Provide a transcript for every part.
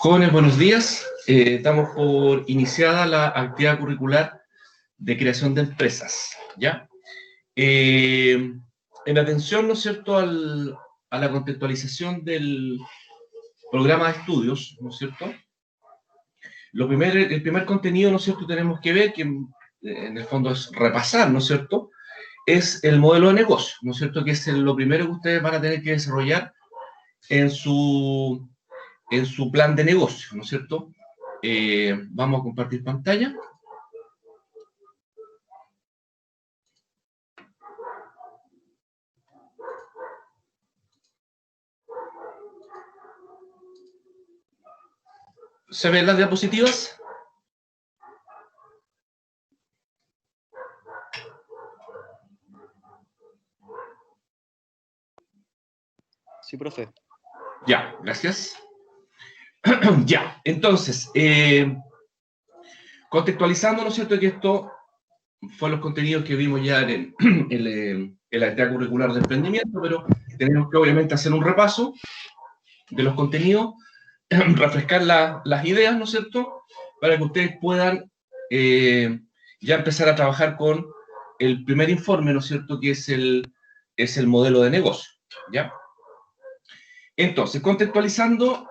Jóvenes, buenos días. Damos por iniciada la actividad curricular de creación de empresas, ¿ya? En atención, ¿no es cierto?, a la contextualización del programa de estudios, ¿no es cierto? El primer contenido, ¿no es cierto?, tenemos que ver, que en el fondo es repasar, ¿no es cierto?, es el modelo de negocio, ¿no es cierto?, que es lo primero que ustedes van a tener que desarrollar en su plan de negocio, ¿no es cierto? Vamos a compartir pantalla. ¿Se ven las diapositivas? Sí, profe. Ya, gracias. Ya, entonces, contextualizando, ¿no es cierto?, que esto fue los contenidos que vimos ya en la actividad curricular de emprendimiento, pero tenemos que obviamente hacer un repaso de los contenidos, refrescar las ideas, ¿no es cierto?, para que ustedes puedan ya empezar a trabajar con el primer informe, ¿no es cierto?, que es el modelo de negocio, ¿ya? Entonces, contextualizando,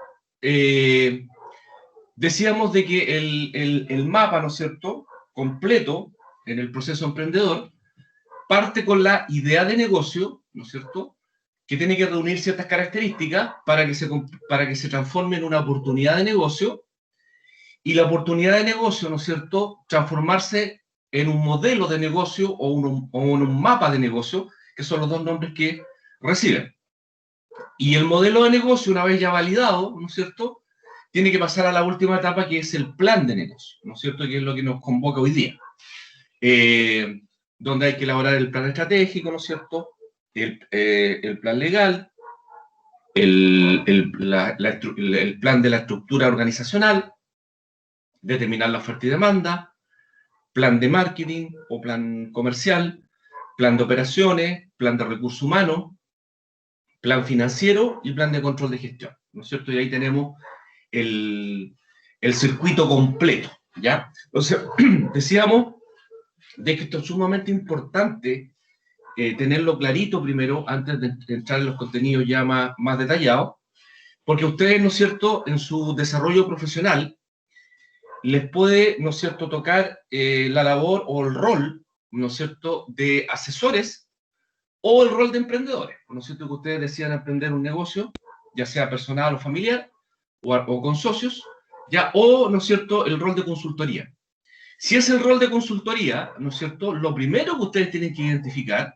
decíamos de que el mapa, ¿no es cierto?, completo en el proceso emprendedor, parte con la idea de negocio, ¿no es cierto?, que tiene que reunir ciertas características para que se transforme en una oportunidad de negocio, y la oportunidad de negocio, ¿no es cierto?, transformarse en un modelo de negocio o en un mapa de negocio, que son los dos nombres que reciben. Y el modelo de negocio, una vez ya validado, ¿no es cierto?, tiene que pasar a la última etapa, que es el plan de negocio, ¿no es cierto?, que es lo que nos convoca hoy día. Donde hay que elaborar el plan estratégico, ¿no es cierto?, el plan legal, el plan de la estructura organizacional, determinar la oferta y demanda, plan de marketing o plan comercial, plan de operaciones, plan de recursos humanos, plan financiero y plan de control de gestión, ¿no es cierto? Y ahí tenemos el circuito completo, ¿ya? Entonces, decíamos de que esto es sumamente importante tenerlo clarito primero, antes de entrar en los contenidos ya más detallados, porque ustedes, ¿no es cierto?, en su desarrollo profesional, les puede, ¿no es cierto?, tocar la labor o el rol, ¿no es cierto?, de asesores o el rol de emprendedores, ¿no es cierto?, que ustedes decían emprender un negocio, ya sea personal o familiar, o con socios, ya, o, ¿no es cierto?, el rol de consultoría. Si es el rol de consultoría, ¿no es cierto?, lo primero que ustedes tienen que identificar,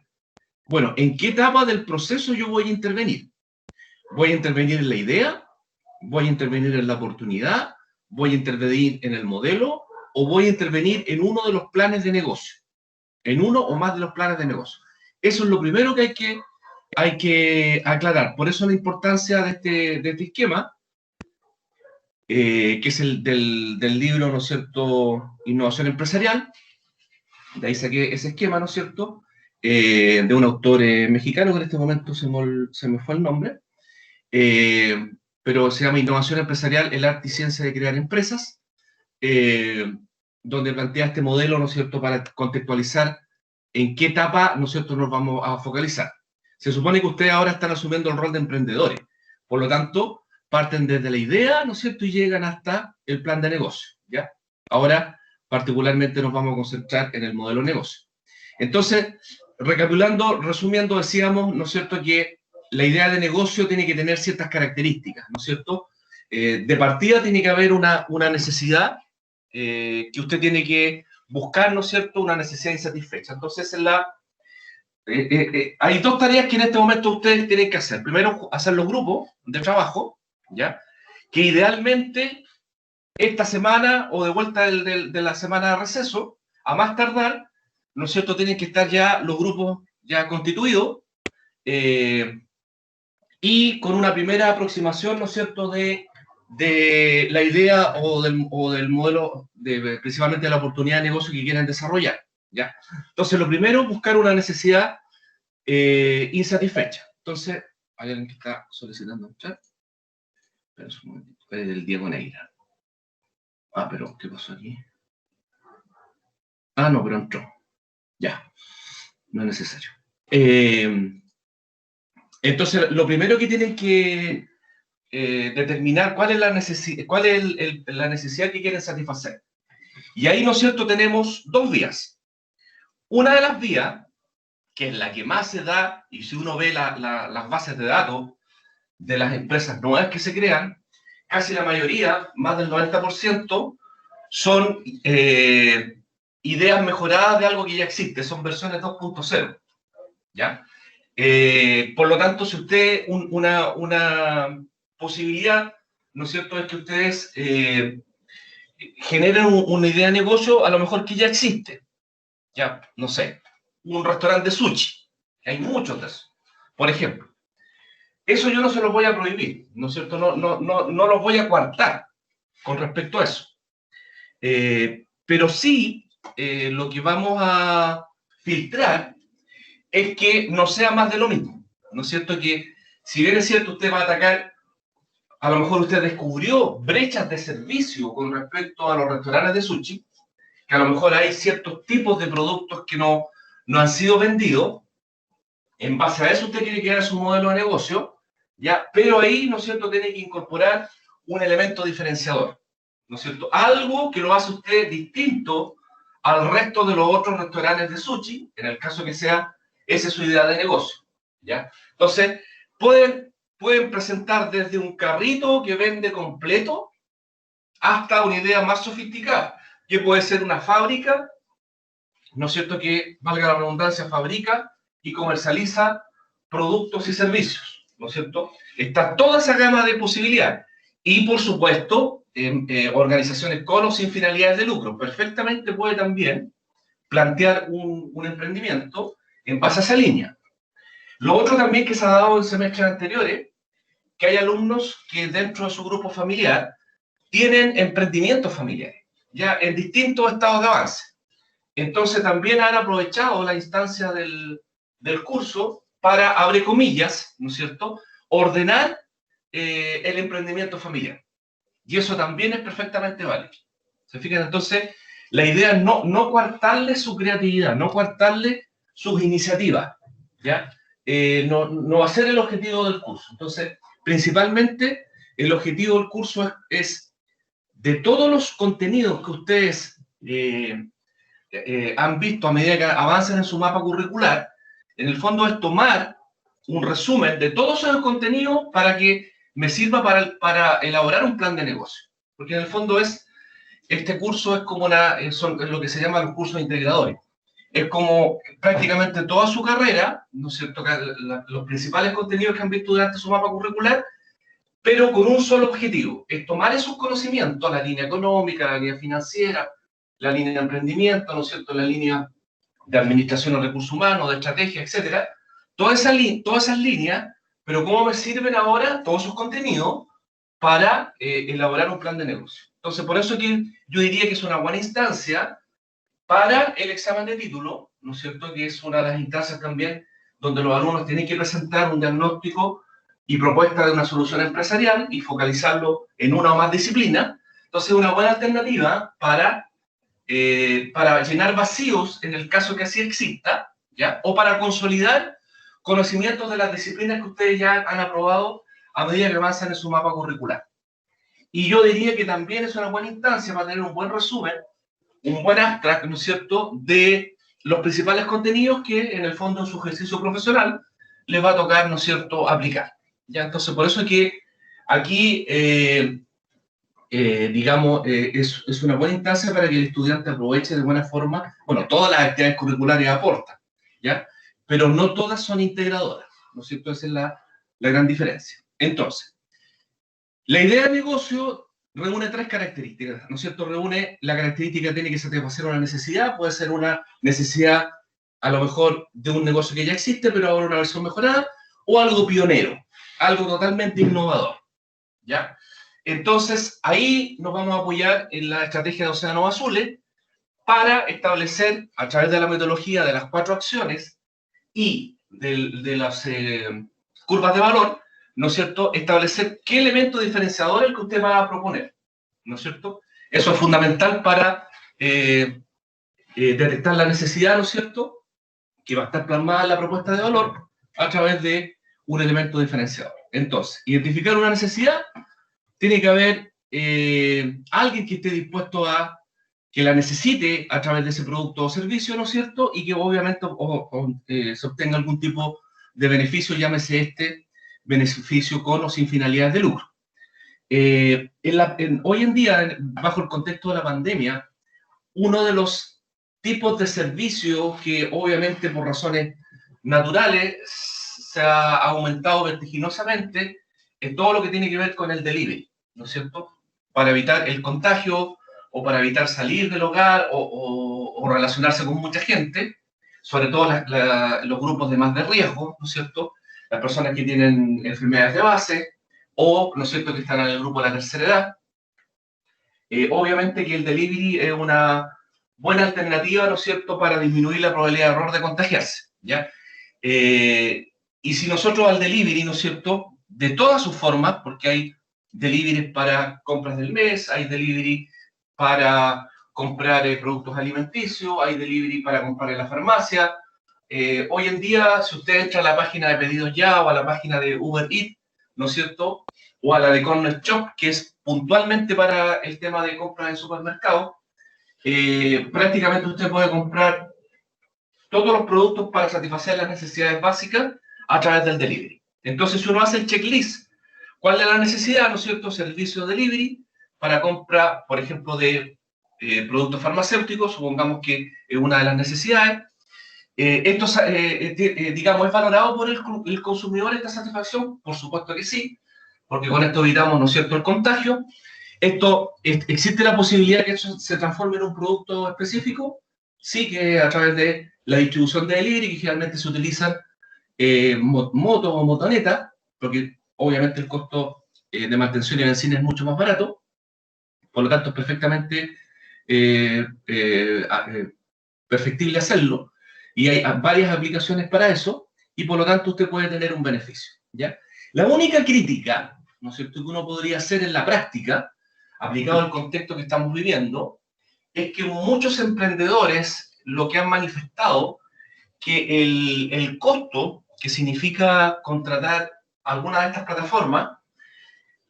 bueno, ¿en qué etapa del proceso yo voy a intervenir? ¿Voy a intervenir en la idea? ¿Voy a intervenir en la oportunidad? ¿Voy a intervenir en el modelo? ¿O voy a intervenir en uno de los planes de negocio? En uno o más de los planes de negocio. Eso es lo primero que hay que aclarar. Por eso la importancia de este esquema, que es el del libro, ¿no es cierto?, Innovación Empresarial. De ahí saqué ese esquema, ¿no es cierto?, de un autor mexicano, que en este momento se me fue el nombre, pero se llama Innovación Empresarial, el arte y ciencia de crear empresas, donde plantea este modelo, ¿no es cierto?, para contextualizar en qué etapa, ¿no es cierto?, nos vamos a focalizar. Se supone que ustedes ahora están asumiendo el rol de emprendedores, por lo tanto, parten desde la idea, ¿no es cierto?, y llegan hasta el plan de negocio, ¿ya? Ahora, particularmente, nos vamos a concentrar en el modelo de negocio. Entonces, recapitulando, resumiendo, decíamos, ¿no es cierto?, que la idea de negocio tiene que tener ciertas características, ¿no es cierto? De partida tiene que haber una necesidad que usted tiene que buscar, ¿no es cierto?, una necesidad insatisfecha. Entonces, hay dos tareas que en este momento ustedes tienen que hacer. Primero, hacer los grupos de trabajo, ¿ya?, que idealmente esta semana o de vuelta de la semana de receso, a más tardar, ¿no es cierto?, tienen que estar ya los grupos ya constituidos, y con una primera aproximación, ¿no es cierto?, de la idea o del modelo, principalmente de la oportunidad de negocio que quieren desarrollar, ¿ya? Entonces, lo primero, buscar una necesidad insatisfecha. Entonces, hay alguien que está solicitando el chat. Espera un momentito. El Diego Neira. Ah, pero ¿qué pasó aquí? Ah, no, pero entró. Ya, no es necesario. Entonces, lo primero que tienen que determinar cuál es la necesidad que quieren satisfacer. Y ahí, ¿no es cierto?, tenemos dos vías. Una de las vías, que es la que más se da, y si uno ve las bases de datos de las empresas nuevas que se crean, casi la mayoría, más del 90%, son ideas mejoradas de algo que ya existe, son versiones 2.0, ¿ya? Por lo tanto, si usted, una posibilidad, ¿no es cierto?, es que ustedes generen una idea de negocio a lo mejor que ya existe, ya, no sé, un restaurante de sushi, hay muchos de esos, por ejemplo. Eso yo no se los voy a prohibir, ¿no es cierto? No los voy a coartar con respecto a eso. Pero sí, lo que vamos a filtrar es que no sea más de lo mismo, ¿no es cierto? Que si bien es cierto, usted va a atacar, a lo mejor usted descubrió brechas de servicio con respecto a los restaurantes de sushi, que a lo mejor hay ciertos tipos de productos que no han sido vendidos. En base a eso usted quiere crear su modelo de negocio, ¿ya? Pero ahí, ¿no es cierto?, tiene que incorporar un elemento diferenciador, ¿no es cierto? Algo que lo hace usted distinto al resto de los otros restaurantes de sushi, en el caso que sea, esa es su idea de negocio, ¿ya? Entonces, pueden presentar desde un carrito que vende completo hasta una idea más sofisticada, que puede ser una fábrica, ¿no es cierto?, que, valga la redundancia, fabrica y comercializa productos y servicios, ¿no es cierto? Está toda esa gama de posibilidades. Y, por supuesto, organizaciones con o sin finalidades de lucro. Perfectamente puede también plantear un emprendimiento en base a esa línea. Lo otro también que se ha dado en semestres anteriores, que hay alumnos que dentro de su grupo familiar tienen emprendimientos familiares, ya en distintos estados de avance. Entonces también han aprovechado la instancia del curso para, abre comillas, ¿no es cierto?, ordenar el emprendimiento familiar. Y eso también es perfectamente válido. ¿Se fijan? Entonces, la idea es no coartarle su creatividad, no coartarle sus iniciativas, ¿ya? No va a ser el objetivo del curso. Entonces, principalmente, el objetivo del curso es de todos los contenidos que ustedes han visto a medida que avanzan en su mapa curricular, en el fondo es tomar un resumen de todos esos contenidos para que me sirva para elaborar un plan de negocio. Porque en el fondo este curso es como es lo que se llama los cursos integradores. Es como prácticamente toda su carrera, ¿no es cierto?, los principales contenidos que han visto durante su mapa curricular, pero con un solo objetivo, es tomar esos conocimientos, la línea económica, la línea financiera, la línea de emprendimiento, ¿no es cierto?, la línea de administración de recursos humanos, de estrategia, etcétera, todas esas líneas, pero ¿cómo me sirven ahora todos esos contenidos para elaborar un plan de negocio? Entonces, por eso que yo diría que es una buena instancia para el examen de título, ¿no es cierto?, que es una de las instancias también donde los alumnos tienen que presentar un diagnóstico y propuesta de una solución empresarial y focalizarlo en una o más disciplinas. Entonces, es una buena alternativa para llenar vacíos en el caso que así exista, ¿ya? O para consolidar conocimientos de las disciplinas que ustedes ya han aprobado a medida que avanzan en su mapa curricular. Y yo diría que también es una buena instancia para tener un buen resumen, un buen abstract, ¿no es cierto?, de los principales contenidos que en el fondo en su ejercicio profesional les va a tocar, ¿no es cierto?, aplicar. ¿Ya? Entonces, por eso es que aquí digamos, es una buena instancia para que el estudiante aproveche de buena forma, bueno, todas las actividades curriculares aportan, ¿ya? Pero no todas son integradoras, ¿no es cierto? Esa es la gran diferencia. Entonces, la idea de negocio reúne tres características, ¿no es cierto? Reúne la característica, tiene que satisfacer una necesidad, puede ser una necesidad a lo mejor de un negocio que ya existe, pero ahora una versión mejorada, o algo pionero, algo totalmente innovador, ¿ya? Entonces, ahí nos vamos a apoyar en la estrategia de Océanos Azules para establecer, a través de la metodología de las 4 acciones y de las curvas de valor, ¿no es cierto?, establecer qué elemento diferenciador es el que usted va a proponer, ¿no es cierto? Eso es fundamental para detectar la necesidad, ¿no es cierto?, que va a estar plasmada en la propuesta de valor a través de un elemento diferenciador. Entonces, identificar una necesidad, tiene que haber alguien que esté dispuesto a que la necesite a través de ese producto o servicio, ¿no es cierto?, y que obviamente se obtenga algún tipo de beneficio, llámese este beneficio con o sin finalidades de lucro. Hoy en día, bajo el contexto de la pandemia, uno de los tipos de servicio que obviamente por razones naturales se ha aumentado vertiginosamente es todo lo que tiene que ver con el delivery, ¿no es cierto?, para evitar el contagio o para evitar salir del hogar o relacionarse con mucha gente, sobre todo los grupos de más de riesgo, ¿no es cierto?, las personas que tienen enfermedades de base o, ¿no es cierto?, que están en el grupo de la tercera edad. Obviamente que el delivery es una buena alternativa, ¿no es cierto?, para disminuir la probabilidad de error de contagiarse, ¿ya? Y si nosotros al delivery, ¿no es cierto?, de todas sus formas, porque hay delivery para compras del mes, hay delivery para comprar productos alimenticios, hay delivery para comprar en la farmacia. Hoy en día, si usted entra a la página de Pedidos Ya o a la página de Uber Eats, ¿no es cierto?, o a la de Corner Shop, que es puntualmente para el tema de compras en supermercados, prácticamente usted puede comprar todos los productos para satisfacer las necesidades básicas a través del delivery. Entonces, si uno hace el checklist, ¿cuál es la necesidad, no es cierto? Servicio delivery para compra, por ejemplo, de productos farmacéuticos, supongamos que es una de las necesidades. Esto, digamos, ¿es valorado por el consumidor esta satisfacción? Por supuesto que sí, porque con esto evitamos, ¿no es cierto?, el contagio. ¿Existe la posibilidad de que eso se transforme en un producto específico? Sí, que a través de la distribución de delivery, que generalmente se utilizan motos o motonetas, porque obviamente el costo de mantención y benzina es mucho más barato, por lo tanto es perfectamente perfectible hacerlo, y hay varias aplicaciones para eso, y por lo tanto usted puede tener un beneficio, ¿ya? La única crítica, ¿no es cierto?, que uno podría hacer en la práctica, aplicado al contexto que estamos viviendo, es que muchos emprendedores lo que han manifestado que el costo que significa contratar alguna de estas plataformas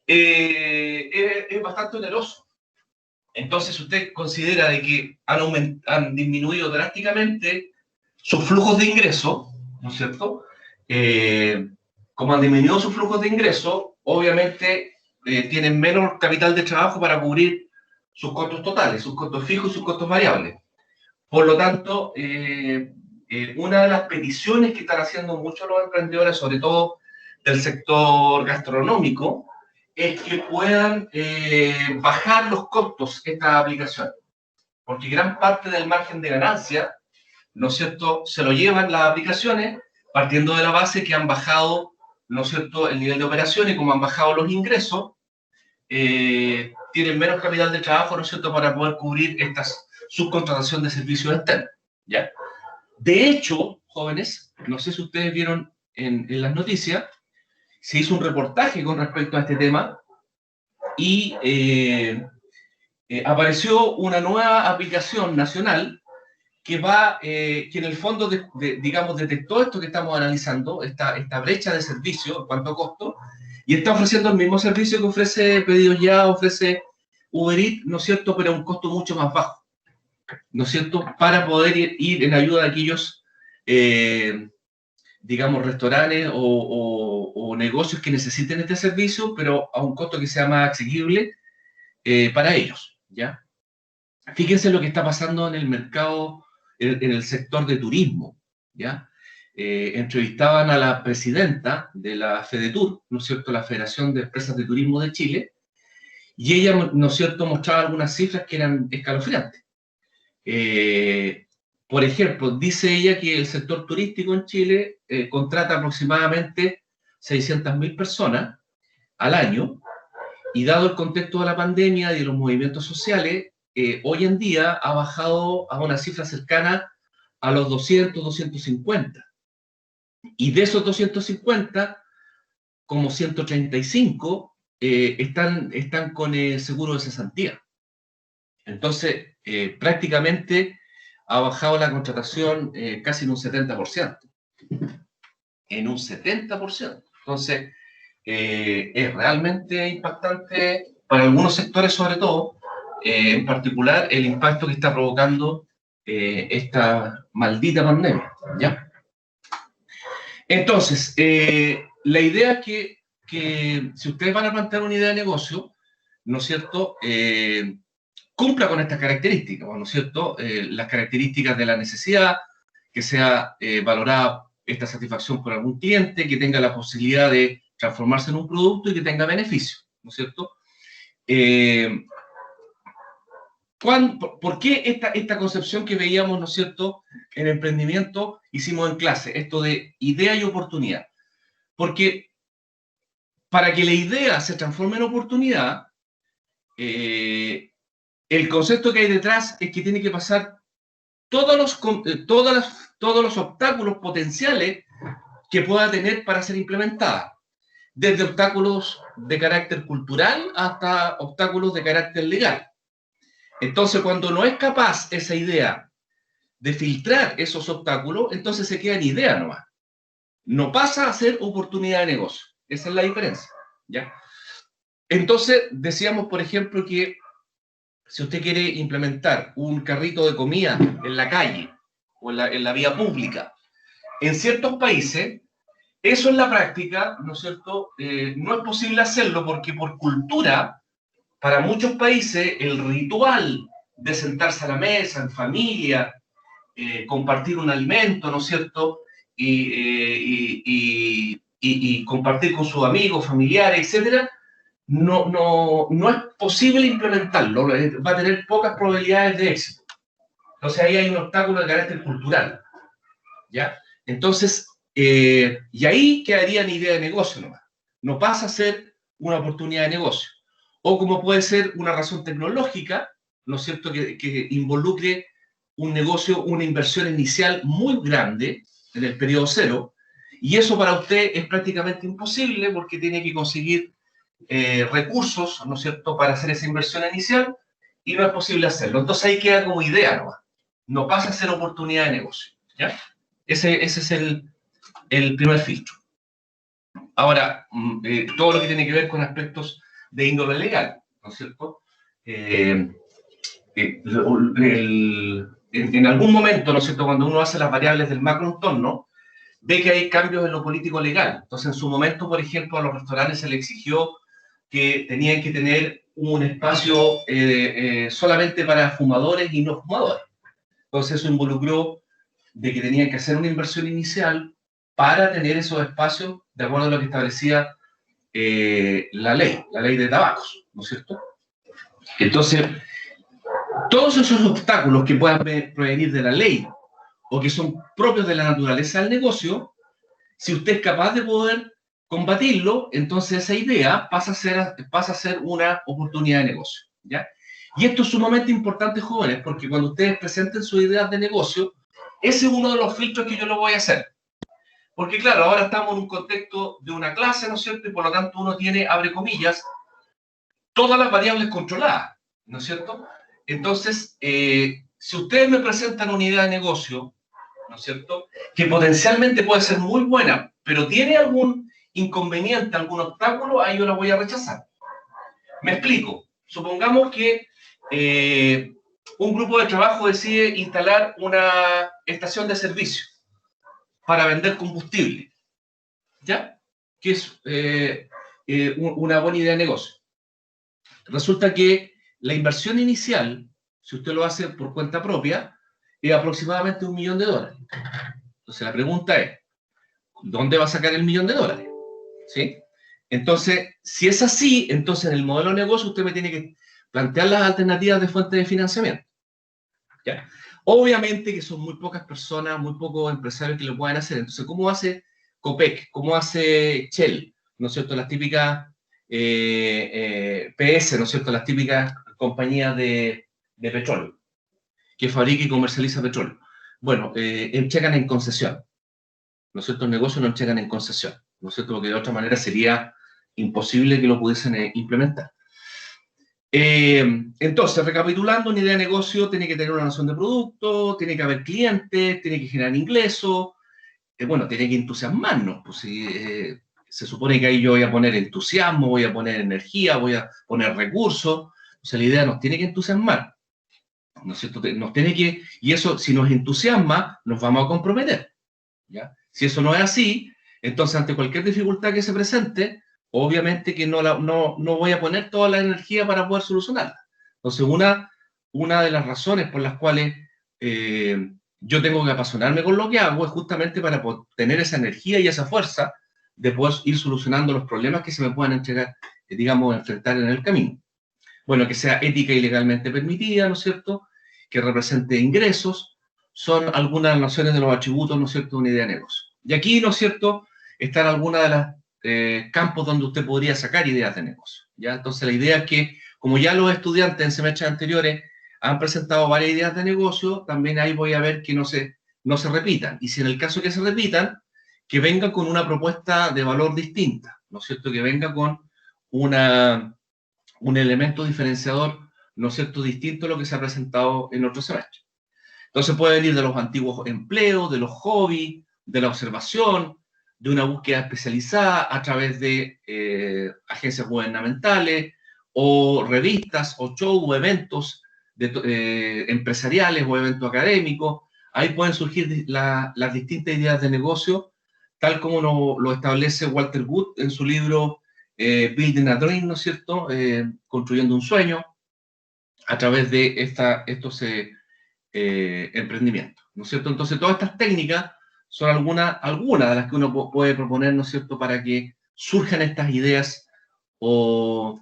es bastante oneroso. Entonces, usted considera de que han disminuido drásticamente sus flujos de ingreso, ¿no es cierto? Como han disminuido sus flujos de ingreso, obviamente tienen menos capital de trabajo para cubrir sus costos totales, sus costos fijos y sus costos variables. Por lo tanto, una de las peticiones que están haciendo muchos los emprendedores, sobre todo del sector gastronómico, es que puedan bajar los costos esta aplicación, porque gran parte del margen de ganancia, ¿no es cierto?, se lo llevan las aplicaciones partiendo de la base que han bajado, ¿no es cierto?, el nivel de operación, y como han bajado los ingresos, tienen menos capital de trabajo, ¿no es cierto?, para poder cubrir esta subcontratación de servicios externos, ¿ya? De hecho, jóvenes, no sé si ustedes vieron en las noticias, se hizo un reportaje con respecto a este tema y apareció una nueva aplicación nacional que que en el fondo, digamos, detectó esto que estamos analizando, esta brecha de servicio en cuanto a costo, y está ofreciendo el mismo servicio que ofrece Pedidos Ya, ofrece Uber Eats, ¿no es cierto?, pero a un costo mucho más bajo, ¿no es cierto?, para poder ir en ayuda de aquellos, digamos, restaurantes o negocios que necesiten este servicio, pero a un costo que sea más asequible para ellos, ¿ya? Fíjense lo que está pasando en el mercado, en el sector de turismo, ¿ya? Entrevistaban a la presidenta de la FEDETUR, ¿no es cierto?, la Federación de Empresas de Turismo de Chile, y ella, ¿no es cierto?, mostraba algunas cifras que eran escalofriantes. Por ejemplo, dice ella que el sector turístico en Chile contrata aproximadamente 600.000 personas al año, y dado el contexto de la pandemia y de los movimientos sociales, hoy en día ha bajado a una cifra cercana a los 200, 250. Y de esos 250, como 135 están con seguro de cesantía. Entonces, prácticamente ha bajado la contratación casi en un 70%. En un 70%. Entonces, es realmente impactante para algunos sectores, sobre todo, en particular, el impacto que está provocando esta maldita pandemia, ¿ya? Entonces, la idea es que si ustedes van a plantear una idea de negocio, ¿no es cierto?, cumpla con estas características, ¿no es cierto?, las características de la necesidad, que sea valorada esta satisfacción por algún cliente, que tenga la posibilidad de transformarse en un producto y que tenga beneficio, ¿no es cierto? ¿Por qué esta concepción que veíamos, ¿no es cierto?, en emprendimiento hicimos en clase, esto de idea y oportunidad? Porque para que la idea se transforme en oportunidad, el concepto que hay detrás es que tiene que pasar todos los obstáculos potenciales que pueda tener para ser implementada, desde obstáculos de carácter cultural hasta obstáculos de carácter legal. Entonces, cuando no es capaz esa idea de filtrar esos obstáculos, entonces se queda en idea nomás. No pasa a ser oportunidad de negocio. Esa es la diferencia, ¿ya? Entonces, decíamos, por ejemplo, que si usted quiere implementar un carrito de comida en la calle o en la vía pública, en ciertos países, eso en la práctica, ¿no es cierto?, no es posible hacerlo porque por cultura, para muchos países, el ritual de sentarse a la mesa, en familia, compartir un alimento, ¿no es cierto?, y compartir con sus amigos, familiares, etcétera, no es posible implementarlo, va a tener pocas probabilidades de éxito. Entonces ahí hay un obstáculo de carácter cultural, ¿ya? Entonces, y ahí quedaría en idea de negocio nomás. No pasa a ser una oportunidad de negocio. O como puede ser una razón tecnológica, ¿no es cierto?, que involucre un negocio, una inversión inicial muy grande en el periodo cero, y eso para usted es prácticamente imposible porque tiene que conseguir recursos, ¿no es cierto?, para hacer esa inversión inicial, y no es posible hacerlo. Entonces ahí queda como idea nomás. No pasa a ser oportunidad de negocio, ¿ya? Ese es el primer filtro. Ahora, todo lo que tiene que ver con aspectos de índole legal, ¿no es cierto? En algún momento, ¿no es cierto?, cuando uno hace las variables del macroentorno, ve que hay cambios en lo político legal. Entonces, en su momento, por ejemplo, a los restaurantes se les exigió que tenían que tener un espacio solamente para fumadores y no fumadores. Entonces, eso involucró de que tenían que hacer una inversión inicial para tener esos espacios de acuerdo a lo que establecía la ley de tabacos, ¿no es cierto? Entonces, todos esos obstáculos que puedan provenir de la ley o que son propios de la naturaleza del negocio, si usted es capaz de poder combatirlo, entonces esa idea pasa a ser una oportunidad de negocio, ¿ya? Y esto es sumamente importante, jóvenes, porque cuando ustedes presenten sus ideas de negocio, ese es uno de los filtros que yo lo voy a hacer. Porque claro, ahora estamos en un contexto de una clase, ¿no es cierto? Y por lo tanto uno tiene, abre comillas, todas las variables controladas, ¿no es cierto? Entonces, si ustedes me presentan una idea de negocio, ¿no es cierto?, que potencialmente puede ser muy buena, pero tiene algún inconveniente, algún obstáculo, ahí yo la voy a rechazar. Me explico. Supongamos que un grupo de trabajo decide instalar una estación de servicio para vender combustible, ¿ya? Que es una buena idea de negocio. Resulta que la inversión inicial, si usted lo hace por cuenta propia, es aproximadamente $1 millón. Entonces la pregunta es, ¿dónde va a sacar el $1 millón? ¿Sí? Entonces, si es así, entonces en el modelo de negocio usted me tiene que plantear las alternativas de fuente de financiamiento, ¿ya? Obviamente que son muy pocas personas, muy pocos empresarios que lo puedan hacer. Entonces, ¿cómo hace Copec? ¿Cómo hace Shell? ¿No es cierto? Las típicas PS, ¿no es cierto? Las típicas compañías de petróleo que fabrica y comercializa petróleo. Bueno, entregan en concesión, ¿no es cierto? El negocio lo entregan en concesión. ¿no es cierto? Porque de otra manera sería imposible que lo pudiesen implementar. Entonces, recapitulando, una idea de negocio tiene que tener una noción de producto, tiene que haber clientes, tiene que generar ingresos, bueno, tiene que entusiasmarnos, pues si se supone que ahí yo voy a poner entusiasmo, voy a poner energía, voy a poner recursos, o sea, la idea nos tiene que entusiasmar, ¿no es cierto? Nos tiene que, y eso, si nos entusiasma, nos vamos a comprometer, ¿ya? Si eso no es así, entonces ante cualquier dificultad que se presente, obviamente que no voy a poner toda la energía para poder solucionarla. Entonces, una de las razones por las cuales yo tengo que apasionarme con lo que hago es justamente para tener esa energía y esa fuerza de poder ir solucionando los problemas que se me puedan entregar, digamos, enfrentar en el camino. Bueno, que sea ética y legalmente permitida, ¿no es cierto? Que represente ingresos, son algunas nociones de los atributos, ¿no es cierto?, de una idea de negocio. Y aquí, ¿no es cierto?, están algunas de las campos donde usted podría sacar ideas de negocio, ¿ya? Entonces, la idea es que, como ya los estudiantes en semestres anteriores han presentado varias ideas de negocio, también ahí voy a ver que no se repitan. Y si en el caso que se repitan, que vengan con una propuesta de valor distinta, ¿no es cierto?, que venga con un elemento diferenciador, ¿no es cierto?, distinto a lo que se ha presentado en otros semestres. Entonces puede venir de los antiguos empleos, de los hobbies, de la observación, de una búsqueda especializada a través de agencias gubernamentales, o revistas, o shows, o eventos empresariales, o eventos académicos. Ahí pueden surgir las distintas ideas de negocio, tal como lo establece Walter Wood en su libro Building a Dream, ¿no es cierto? Construyendo un sueño, a través de estos emprendimientos, ¿no es cierto? Entonces, todas estas técnicas son algunas de las que uno puede proponer, ¿no es cierto?, para que surjan estas ideas o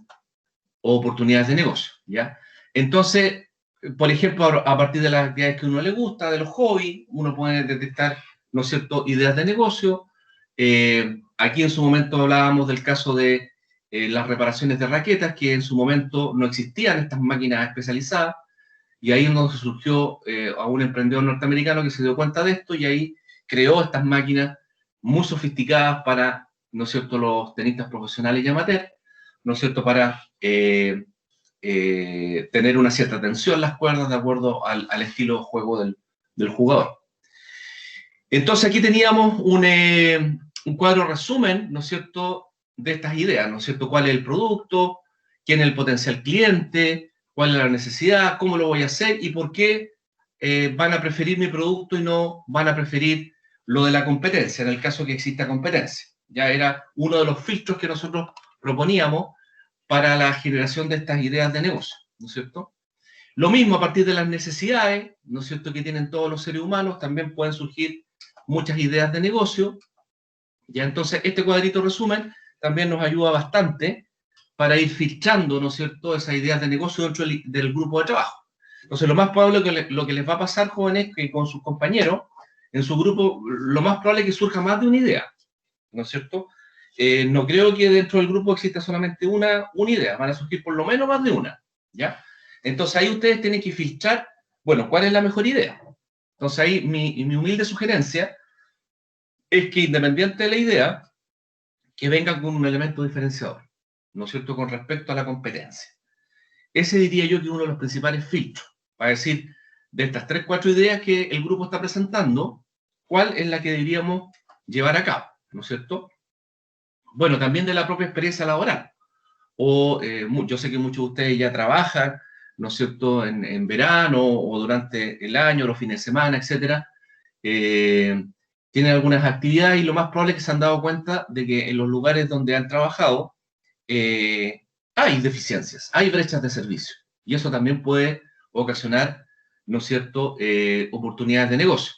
oportunidades de negocio, ¿ya? Entonces, por ejemplo, a partir de las actividades que a uno le gusta, de los hobbies, uno puede detectar, ¿no es cierto?, ideas de negocio. Aquí en su momento hablábamos del caso de las reparaciones de raquetas, que en su momento no existían estas máquinas especializadas, y ahí nos surgió a un emprendedor norteamericano que se dio cuenta de esto y ahí creó estas máquinas muy sofisticadas para, ¿no es cierto?, los tenistas profesionales y amateurs, ¿no es cierto?, para tener una cierta tensión en las cuerdas de acuerdo al estilo de juego del jugador. Entonces aquí teníamos un cuadro resumen, ¿no es cierto?, de estas ideas, ¿no es cierto?, cuál es el producto, quién es el potencial cliente, cuál es la necesidad, cómo lo voy a hacer y por qué van a preferir mi producto y no van a preferir lo de la competencia, en el caso que exista competencia. Ya era uno de los filtros que nosotros proponíamos para la generación de estas ideas de negocio, ¿no es cierto? Lo mismo a partir de las necesidades, ¿no es cierto?, que tienen todos los seres humanos, también pueden surgir muchas ideas de negocio. Ya entonces este cuadrito resumen también nos ayuda bastante para ir filtrando, ¿no es cierto?, esas ideas de negocio dentro del grupo de trabajo. Entonces, lo más probable que lo que les va a pasar, jóvenes, que con sus compañeros, en su grupo, lo más probable es que surja más de una idea, ¿no es cierto? No creo que dentro del grupo exista solamente una idea, van a surgir por lo menos más de una, ¿ya? Entonces, ahí ustedes tienen que filtrar, bueno, ¿cuál es la mejor idea? Entonces, ahí mi humilde sugerencia es que, independiente de la idea, que venga con un elemento diferenciador, ¿no es cierto?, con respecto a la competencia. Ese diría yo que es uno de los principales filtros, para decir, de estas 3, 4 ideas que el grupo está presentando, ¿cuál es la que deberíamos llevar a cabo? ¿No es cierto? Bueno, también de la propia experiencia laboral. O yo sé que muchos de ustedes ya trabajan, ¿no es cierto?, en verano o durante el año, los fines de semana, etcétera. Tienen algunas actividades y lo más probable es que se han dado cuenta de que en los lugares donde han trabajado hay deficiencias, hay brechas de servicio. Y eso también puede ocasionar, ¿no es cierto?, oportunidades de negocio.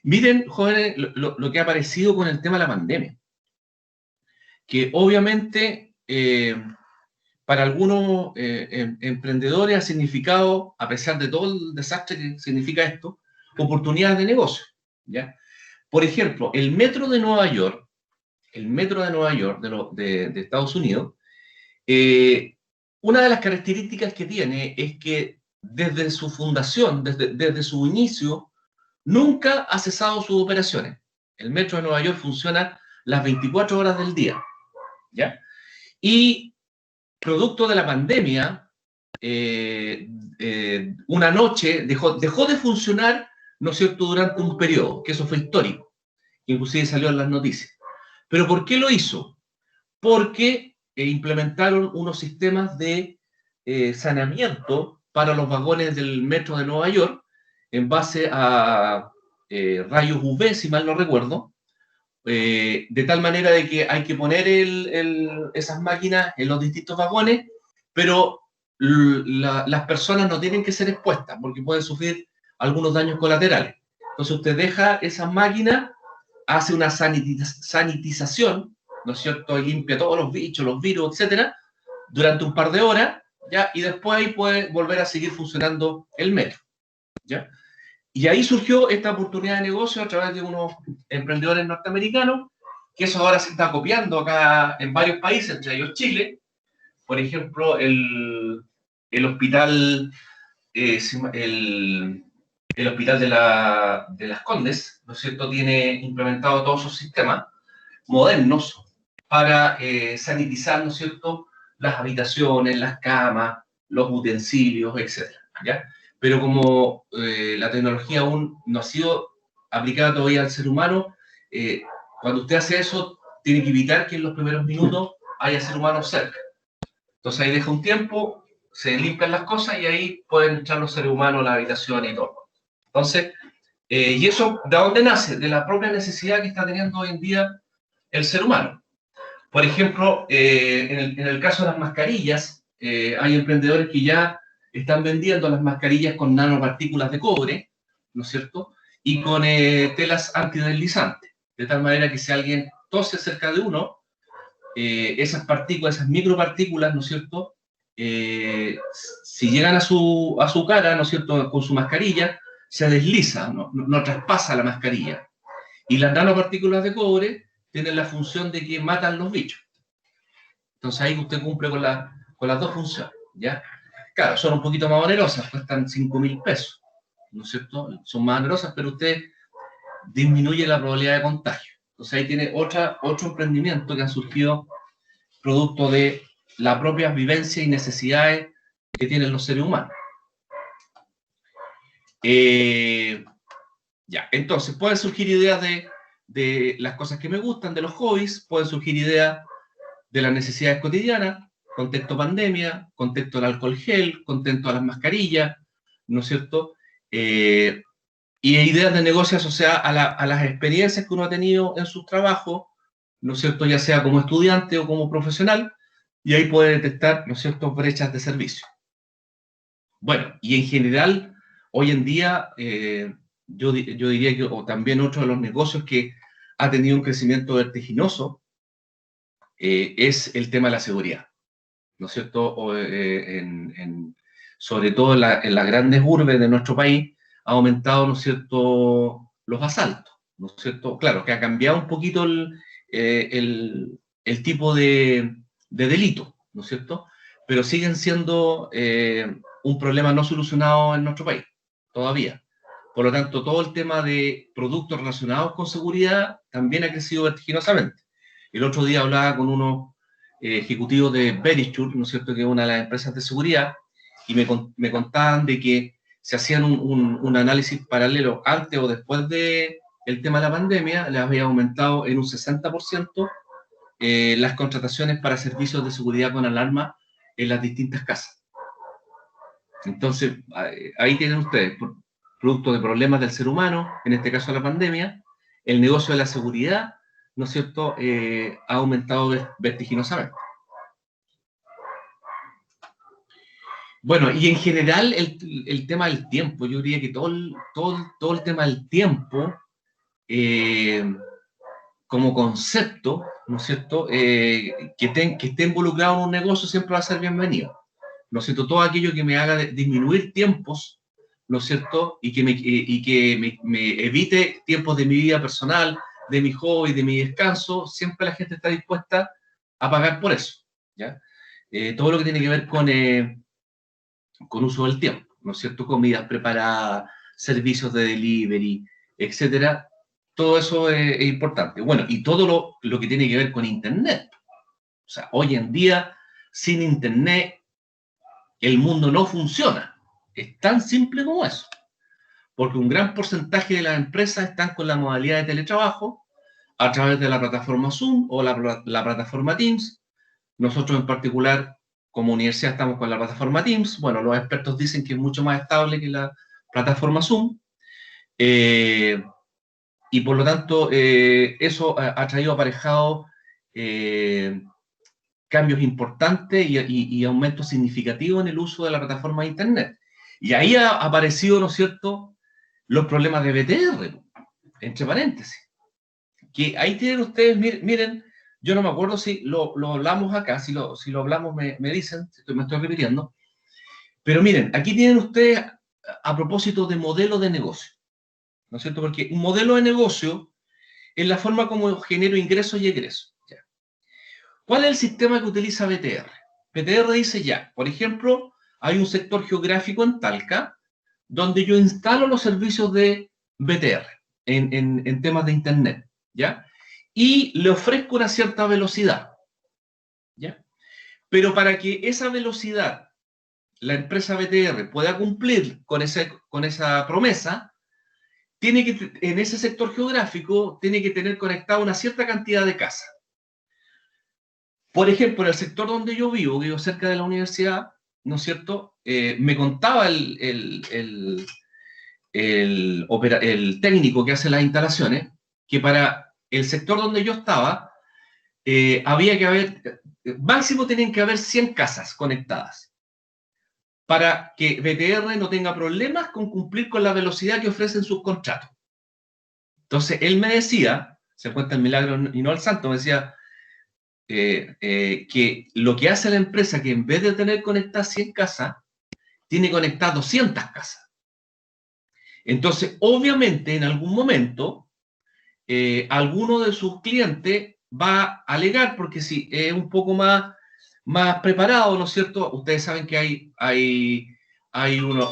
Miren, jóvenes, lo que ha aparecido con el tema de la pandemia. Que obviamente para algunos emprendedores ha significado, a pesar de todo el desastre que significa esto, oportunidades de negocio, ¿ya? Por ejemplo, el metro de Nueva York de Estados Unidos, una de las características que tiene es que desde su fundación, desde su inicio, nunca ha cesado sus operaciones. El metro de Nueva York funciona las 24 horas del día, ¿ya? Y producto de la pandemia, una noche dejó de funcionar, ¿no es cierto?, durante un periodo, que eso fue histórico, inclusive salió en las noticias. ¿Pero por qué lo hizo? Porque implementaron unos sistemas de saneamiento para los vagones del metro de Nueva York en base a rayos UV, si mal no recuerdo, de tal manera de que hay que poner esas máquinas en los distintos vagones, pero las personas no tienen que ser expuestas porque pueden sufrir algunos daños colaterales. Entonces usted deja esas máquinas, hace una sanitización, ¿no es cierto?, y limpia todos los bichos, los virus, etcétera, durante un par de horas, ¿ya? Y después ahí puede volver a seguir funcionando el metro, ¿ya? Y ahí surgió esta oportunidad de negocio a través de unos emprendedores norteamericanos, que eso ahora se está copiando acá en varios países, entre ellos Chile. Por ejemplo, el hospital, el hospital de Las Condes, ¿no es cierto?, tiene implementado todos sus sistemas modernos para sanitizar, ¿no es cierto?, las habitaciones, las camas, los utensilios, etcétera, ¿ya? Pero como la tecnología aún no ha sido aplicada todavía al ser humano, cuando usted hace eso, tiene que evitar que en los primeros minutos haya ser humano cerca. Entonces ahí deja un tiempo, se limpian las cosas y ahí pueden entrar los seres humanos a la habitación y todo. Entonces, y eso, ¿de dónde nace? De la propia necesidad que está teniendo hoy en día el ser humano. Por ejemplo, en el caso de las mascarillas, hay emprendedores que ya están vendiendo las mascarillas con nanopartículas de cobre, ¿no es cierto?, y con telas antideslizantes, de tal manera que si alguien tose cerca de uno, esas partículas, esas micropartículas, ¿no es cierto?, si llegan a su cara, ¿no es cierto?, con su mascarilla, se desliza, no traspasa la mascarilla. Y las nanopartículas de cobre tienen la función de que matan los bichos. Entonces ahí usted cumple con las dos funciones, ¿ya? Claro, son un poquito más onerosas, cuestan 5.000 pesos, ¿no es cierto? Son más onerosas, pero usted disminuye la probabilidad de contagio. Entonces ahí tiene otro emprendimiento que ha surgido producto de las propias vivencias y necesidades que tienen los seres humanos. Ya, entonces pueden surgir ideas de las cosas que me gustan, de los hobbies, pueden surgir ideas de las necesidades cotidianas, contexto pandemia, contexto del alcohol gel, contexto de las mascarillas, ¿no es cierto? Y ideas de negocio asociadas a las experiencias que uno ha tenido en sus trabajos, ¿no es cierto?, ya sea como estudiante o como profesional, y ahí puede detectar, ¿no es cierto?, brechas de servicio. Bueno, y en general, hoy en día, yo diría que o también otro de los negocios que ha tenido un crecimiento vertiginoso es el tema de la seguridad, ¿no es cierto? Sobre todo en las grandes urbes de nuestro país ha aumentado, ¿no es cierto?, los asaltos, ¿no es cierto? Claro, que ha cambiado un poquito el tipo de delito, ¿no es cierto? Pero siguen siendo un problema no solucionado en nuestro país, todavía. Por lo tanto, todo el tema de productos relacionados con seguridad también ha crecido vertiginosamente. El otro día hablaba con unos ejecutivos de Verisure, ¿no es cierto?, que es una de las empresas de seguridad, y me contaban de que se hacían un análisis paralelo antes o después del tema de la pandemia, les había aumentado en un 60% las contrataciones para servicios de seguridad con alarma en las distintas casas. Entonces, ahí tienen ustedes, producto de problemas del ser humano, en este caso la pandemia, el negocio de la seguridad, ¿no es cierto?, ha aumentado vertiginosamente. Bueno, y en general el tema del tiempo, yo diría que todo el tema del tiempo, como concepto, ¿no es cierto?, que esté involucrado en un negocio siempre va a ser bienvenido, ¿no es cierto? Todo aquello que me haga disminuir tiempos, ¿no es cierto?, y que me evite tiempos de mi vida personal, de mi hobby, de mi descanso, siempre la gente está dispuesta a pagar por eso, ¿ya? Todo lo que tiene que ver con uso del tiempo, ¿no es cierto? Comidas preparadas, servicios de delivery, etcétera, Todo eso es importante. Bueno, y todo lo que tiene que ver con Internet. O sea, hoy en día, sin Internet, el mundo no funciona. Es tan simple como eso. Porque un gran porcentaje de las empresas están con la modalidad de teletrabajo a través de la plataforma Zoom o la plataforma Teams. Nosotros en particular, como universidad, estamos con la plataforma Teams. Bueno, los expertos dicen que es mucho más estable que la plataforma Zoom. Y por lo tanto, eso ha traído aparejado cambios importantes y aumentos significativos en el uso de la plataforma de Internet. Y ahí ha aparecido, ¿no es cierto?, los problemas de BTR, entre paréntesis. Que ahí tienen ustedes, miren, yo no me acuerdo si lo hablamos acá, si lo hablamos me dicen, me estoy repitiendo, pero miren, aquí tienen ustedes a propósito de modelo de negocio, ¿no es cierto? Porque un modelo de negocio es la forma como genero ingresos y egresos. ¿Ya? ¿Cuál es el sistema que utiliza BTR? BTR dice ya, por ejemplo, hay un sector geográfico en Talca donde yo instalo los servicios de BTR en temas de Internet, ¿ya? Y le ofrezco una cierta velocidad, ¿ya? Pero para que esa velocidad la empresa BTR pueda cumplir con esa promesa, tiene que, en ese sector geográfico, tiene que tener conectada una cierta cantidad de casas. Por ejemplo, en el sector donde yo vivo cerca de la universidad, ¿no es cierto? Me contaba el técnico que hace las instalaciones que para el sector donde yo estaba, había que haber, máximo tenían que haber 100 casas conectadas para que BTR no tenga problemas con cumplir con la velocidad que ofrecen sus contratos. Entonces, él me decía, se cuenta el milagro y no el santo, me decía que lo que hace la empresa, que en vez de tener conectadas 100 casas, tiene conectadas 200 casas. Entonces, obviamente, en algún momento, alguno de sus clientes va a alegar, porque si es un poco más preparado, ¿no es cierto? Ustedes saben que hay unas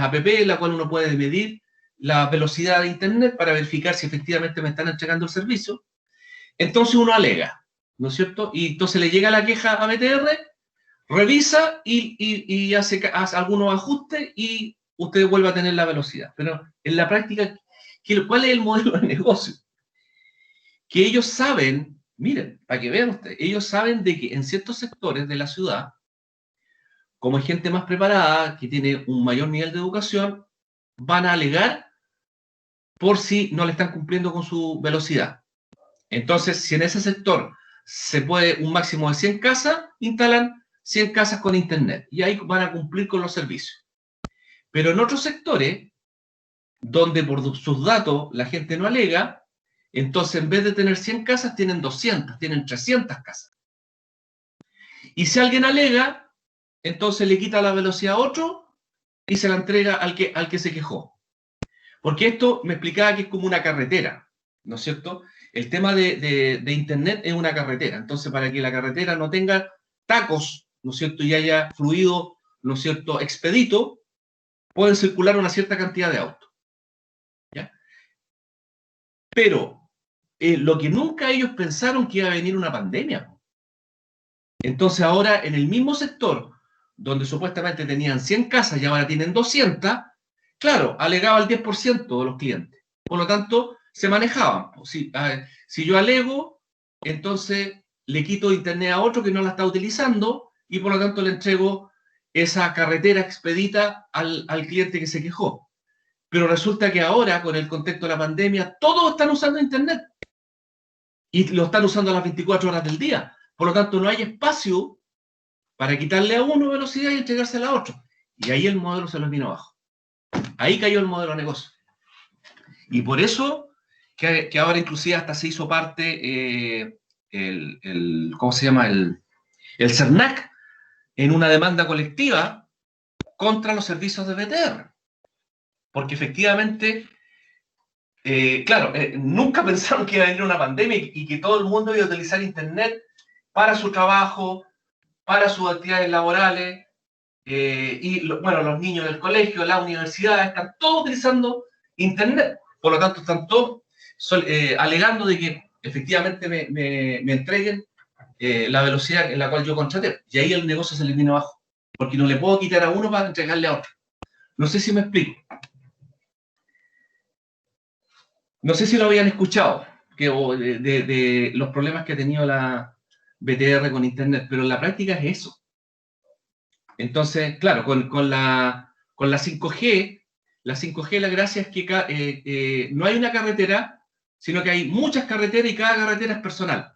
app en la cual uno puede medir la velocidad de Internet para verificar si efectivamente me están entregando el servicio. Entonces uno alega, ¿no es cierto? Y entonces le llega la queja a BTR, revisa y hace algunos ajustes y usted vuelve a tener la velocidad. Pero en la práctica, ¿cuál es el modelo de negocio? Que ellos saben, miren, para que vean ustedes, ellos saben de que en ciertos sectores de la ciudad, como hay gente más preparada, que tiene un mayor nivel de educación, van a alegar por si no le están cumpliendo con su velocidad. Entonces, si en ese sector se puede un máximo de 100 casas, instalan 100 casas con Internet y ahí van a cumplir con los servicios. Pero en otros sectores, donde por sus datos la gente no alega, entonces en vez de tener 100 casas, tienen 200, tienen 300 casas. Y si alguien alega, entonces le quita la velocidad a otro y se la entrega al que se quejó. Porque esto me explicaba que es como una carretera, ¿no es cierto? El tema de Internet es una carretera. Entonces, para que la carretera no tenga tacos, ¿no es cierto? Y haya fluido, ¿no es cierto?, expedito, pueden circular una cierta cantidad de autos. ¿Ya? Pero lo que nunca ellos pensaron que iba a venir una pandemia. Entonces ahora en el mismo sector, donde supuestamente tenían 100 casas y ahora tienen 200, claro, alegaba el 10% de los clientes. Por lo tanto, se manejaban. Si yo alego, entonces le quito Internet a otro que no la está utilizando y por lo tanto le entrego esa carretera expedita al cliente que se quejó. Pero resulta que ahora, con el contexto de la pandemia, todos están usando Internet. Y lo están usando a las 24 horas del día. Por lo tanto, no hay espacio para quitarle a uno velocidad y entregársela a otro. Y ahí el modelo se los vino abajo. Ahí cayó el modelo de negocio. Y por eso que ahora inclusive hasta se hizo parte ¿cómo se llama? El CERNAC en una demanda colectiva contra los servicios de BTR. Porque efectivamente, claro, nunca pensaron que iba a venir una pandemia y que todo el mundo iba a utilizar Internet para su trabajo, para sus actividades laborales, y bueno, los niños del colegio, la universidad, están todos utilizando Internet. Por lo tanto, están todos alegando de que efectivamente me entreguen la velocidad en la cual yo contraté. Y ahí el negocio se le viene abajo, porque no le puedo quitar a uno para entregarle a otro. No sé si me explico. No sé si lo habían escuchado, de los problemas que ha tenido la BTR con Internet, pero en la práctica es eso. Entonces, claro, con la 5G, la gracia es que no hay una carretera, sino que hay muchas carreteras y cada carretera es personal.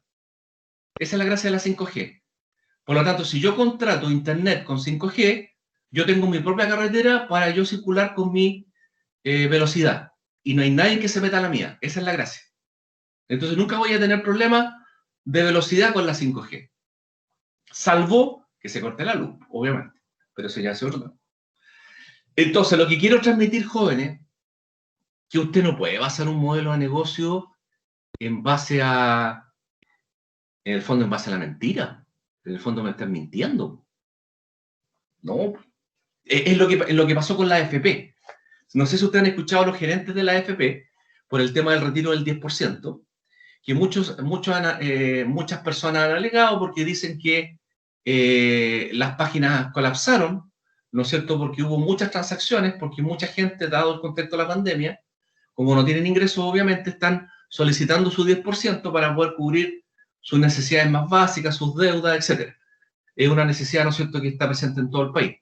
Esa es la gracia de la 5G. Por lo tanto, si yo contrato Internet con 5G, yo tengo mi propia carretera para yo circular con mi velocidad. Y no hay nadie que se meta a la mía. Esa es la gracia. Entonces, nunca voy a tener problemas de velocidad con la 5G. Salvo que se corte la luz, obviamente. Pero eso ya es otro tema. Entonces, lo que quiero transmitir, jóvenes, que usted no puede basar un modelo de negocio en base a, en el fondo, en base a la mentira. En el fondo me están mintiendo. No. Es lo que pasó con la AFP. No sé si ustedes han escuchado a los gerentes de la AFP por el tema del retiro del 10%, que muchas personas han alegado porque dicen que las páginas colapsaron, ¿no es cierto? Porque hubo muchas transacciones, porque mucha gente, dado el contexto de la pandemia, como no tienen ingresos, obviamente están solicitando su 10% para poder cubrir sus necesidades más básicas, sus deudas, etc. Es una necesidad, ¿no es cierto?, que está presente en todo el país.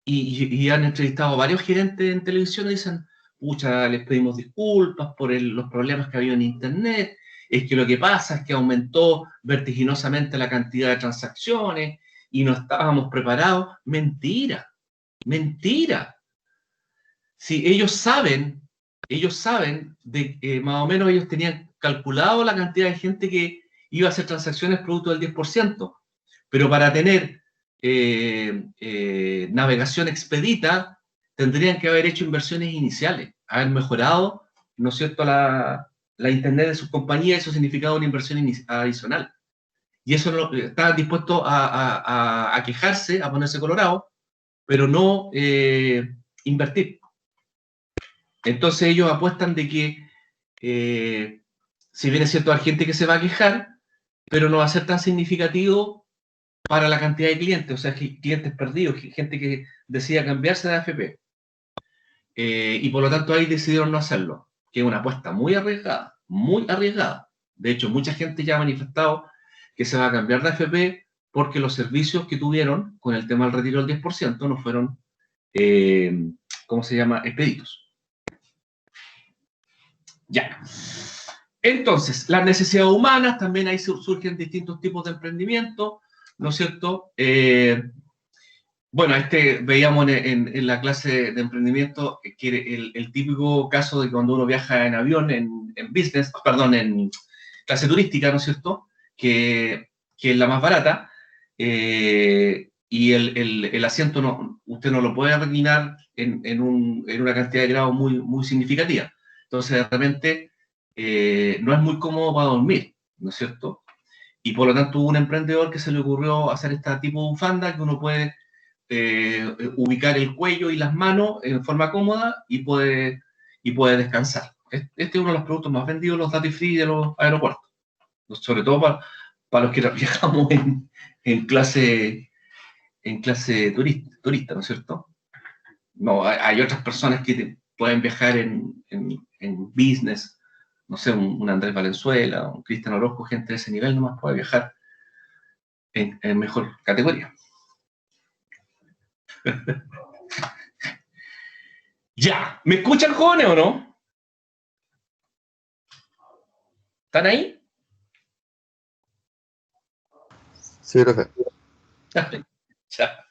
Y han entrevistado a varios gerentes en televisión y dicen, pucha, les pedimos disculpas por los problemas que ha habido en Internet, es que lo que pasa es que aumentó vertiginosamente la cantidad de transacciones y no estábamos preparados. Mentira, mentira. Si ellos saben de que más o menos ellos tenían calculado la cantidad de gente que iba a hacer transacciones producto del 10%, pero para tener navegación expedita, tendrían que haber hecho inversiones iniciales, haber mejorado, ¿no es cierto?, la Internet de sus compañías. Eso significaba una inversión adicional. Y eso estaban dispuestos a quejarse, a ponerse colorado, pero no invertir. Entonces ellos apuestan de que, si bien es cierto, hay gente que se va a quejar, pero no va a ser tan significativo para la cantidad de clientes, o sea, clientes perdidos, gente que decida cambiarse de AFP. Y por lo tanto ahí decidieron no hacerlo, que es una apuesta muy arriesgada, muy arriesgada. De hecho, mucha gente ya ha manifestado que se va a cambiar de AFP porque los servicios que tuvieron con el tema del retiro del 10% no fueron, ¿cómo se llama?, expeditos. Ya. Entonces, las necesidades humanas, también ahí surgen distintos tipos de emprendimiento, ¿no es cierto? Bueno, veíamos en la clase de emprendimiento que el típico caso de cuando uno viaja en avión, en clase turística, ¿no es cierto? Que es la más barata, y el asiento usted no lo puede reclinar en una cantidad de grados muy, muy significativa. Entonces, de repente, no es muy cómodo para dormir, ¿no es cierto? Y por lo tanto, hubo un emprendedor que se le ocurrió hacer este tipo de bufanda que uno puede ubicar el cuello y las manos en forma cómoda y puede descansar. Este es uno de los productos más vendidos, los duty free de los aeropuertos, sobre todo para los que viajamos en clase turista, ¿no es cierto? No, hay otras personas que pueden viajar en business, no sé, un Andrés Valenzuela, un Cristian Orozco, gente de ese nivel nomás puede viajar en mejor categoría. Ya, ¿me escuchan, jóvenes, o no? ¿Están ahí? Sí, profe. Ya.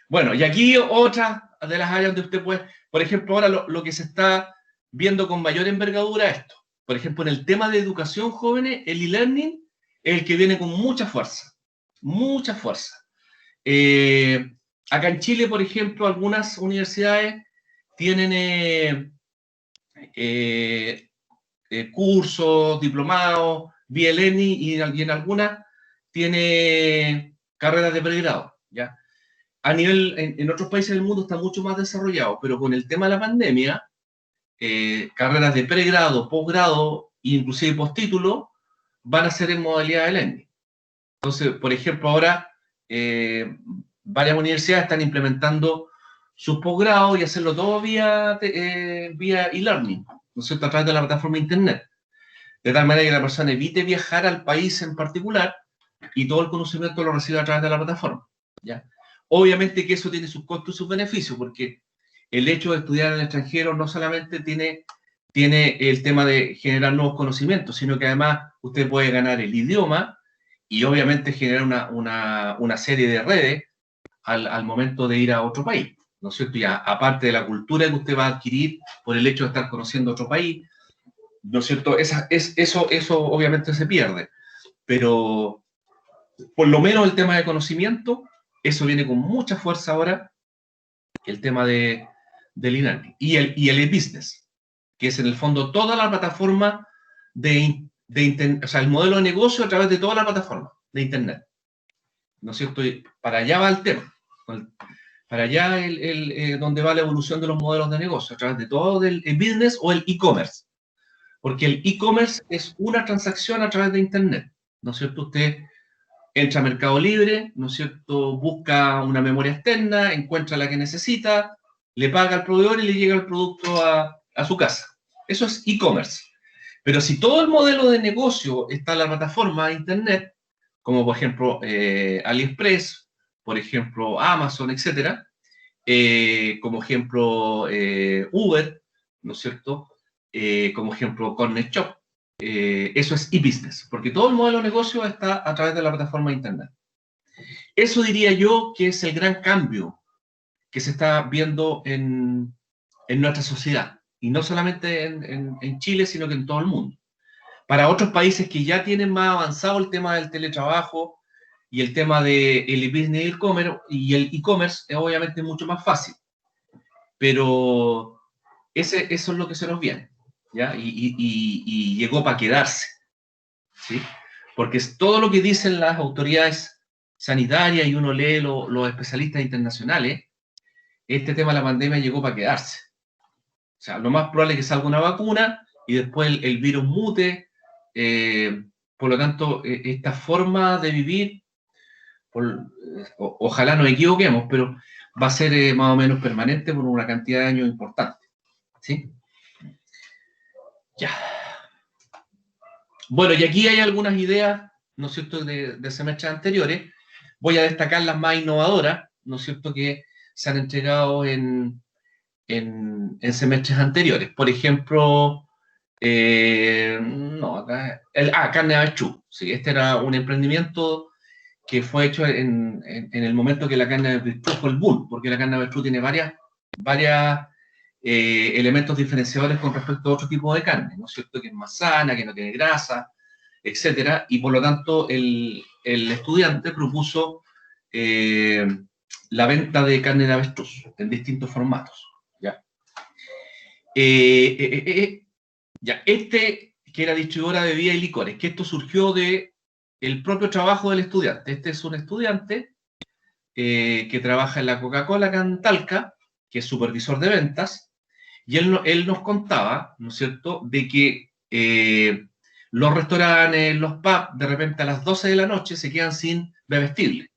Bueno, y aquí otra de las áreas donde usted puede, por ejemplo, ahora lo que se está viendo con mayor envergadura es esto. Por ejemplo, en el tema de educación, jóvenes, el e-learning es el que viene con mucha fuerza, mucha fuerza. Acá en Chile, por ejemplo, algunas universidades tienen cursos, diplomados, vía e-learning, y en algunas tiene carreras de pregrado, ¿ya? a nivel, en otros países del mundo está mucho más desarrollado, pero con el tema de la pandemia, carreras de pregrado, posgrado e inclusive postítulo van a ser en modalidad de learning. Entonces, por ejemplo, ahora varias universidades están implementando sus posgrados y hacerlo todo vía e-learning, ¿no es cierto?, a través de la plataforma internet. De tal manera que la persona evite viajar al país en particular y todo el conocimiento lo recibe a través de la plataforma, ¿ya? Obviamente que eso tiene sus costos y sus beneficios, porque el hecho de estudiar en el extranjero no solamente tiene el tema de generar nuevos conocimientos, sino que además usted puede ganar el idioma y obviamente generar una serie de redes al momento de ir a otro país, ¿no es cierto? Ya, aparte de la cultura que usted va a adquirir por el hecho de estar conociendo otro país, ¿no es cierto? Eso obviamente se pierde, pero por lo menos el tema de conocimiento, eso viene con mucha fuerza ahora, el tema del e-learning y el e-business, que es en el fondo toda la plataforma o sea, el modelo de negocio a través de toda la plataforma de Internet, ¿no es cierto? Y para allá va el tema, para allá donde va la evolución de los modelos de negocio, a través de todo el business o el e-commerce, porque el e-commerce es una transacción a través de Internet, ¿no es cierto? Usted entra a Mercado Libre, ¿no es cierto?, busca una memoria externa, encuentra la que necesita, le paga al proveedor y le llega el producto a su casa. Eso es e-commerce. Pero si todo el modelo de negocio está en la plataforma de Internet, como por ejemplo AliExpress, por ejemplo Amazon, etcétera, como ejemplo Uber, ¿no es cierto?, como ejemplo Corner Shop, eso es e-business, porque todo el modelo de negocio está a través de la plataforma de Internet. Eso diría yo que es el gran cambio que se está viendo en nuestra sociedad, y no solamente en Chile, sino que en todo el mundo. Para otros países que ya tienen más avanzado el tema del teletrabajo y el tema del e-business y el e-commerce, es obviamente mucho más fácil. Pero eso es lo que se nos viene, ¿ya? Y llegó para quedarse, ¿sí? Porque es todo lo que dicen las autoridades sanitarias y uno lee los especialistas internacionales, este tema de la pandemia llegó para quedarse. O sea, lo más probable es que salga una vacuna y después el virus mute. Por lo tanto, esta forma de vivir, ojalá nos equivoquemos, pero va a ser más o menos permanente por una cantidad de años importante, ¿sí? Ya. Bueno, y aquí hay algunas ideas, ¿no es cierto?, de semestres anteriores. Voy a destacar las más innovadoras, ¿no es cierto?, que se han entregado en semestres anteriores. Por ejemplo, carne de avestruz. Sí, este era un emprendimiento que fue hecho en el momento que la carne de avestruz fue el boom, porque la carne de avestruz tiene varias elementos diferenciadores con respecto a otro tipo de carne, ¿no es cierto?, que es más sana, que no tiene grasa, etcétera, y por lo tanto el estudiante propuso la venta de carne de avestruz en distintos formatos, ¿ya? Este, que era distribuidora de bebidas y licores, que esto surgió de el propio trabajo del estudiante. Este es un estudiante que trabaja en la Coca-Cola acá en Talca, que es supervisor de ventas, y él nos contaba, ¿no es cierto?, de que los restaurantes, los pubs, de repente a las 12 de la noche se quedan sin bebestible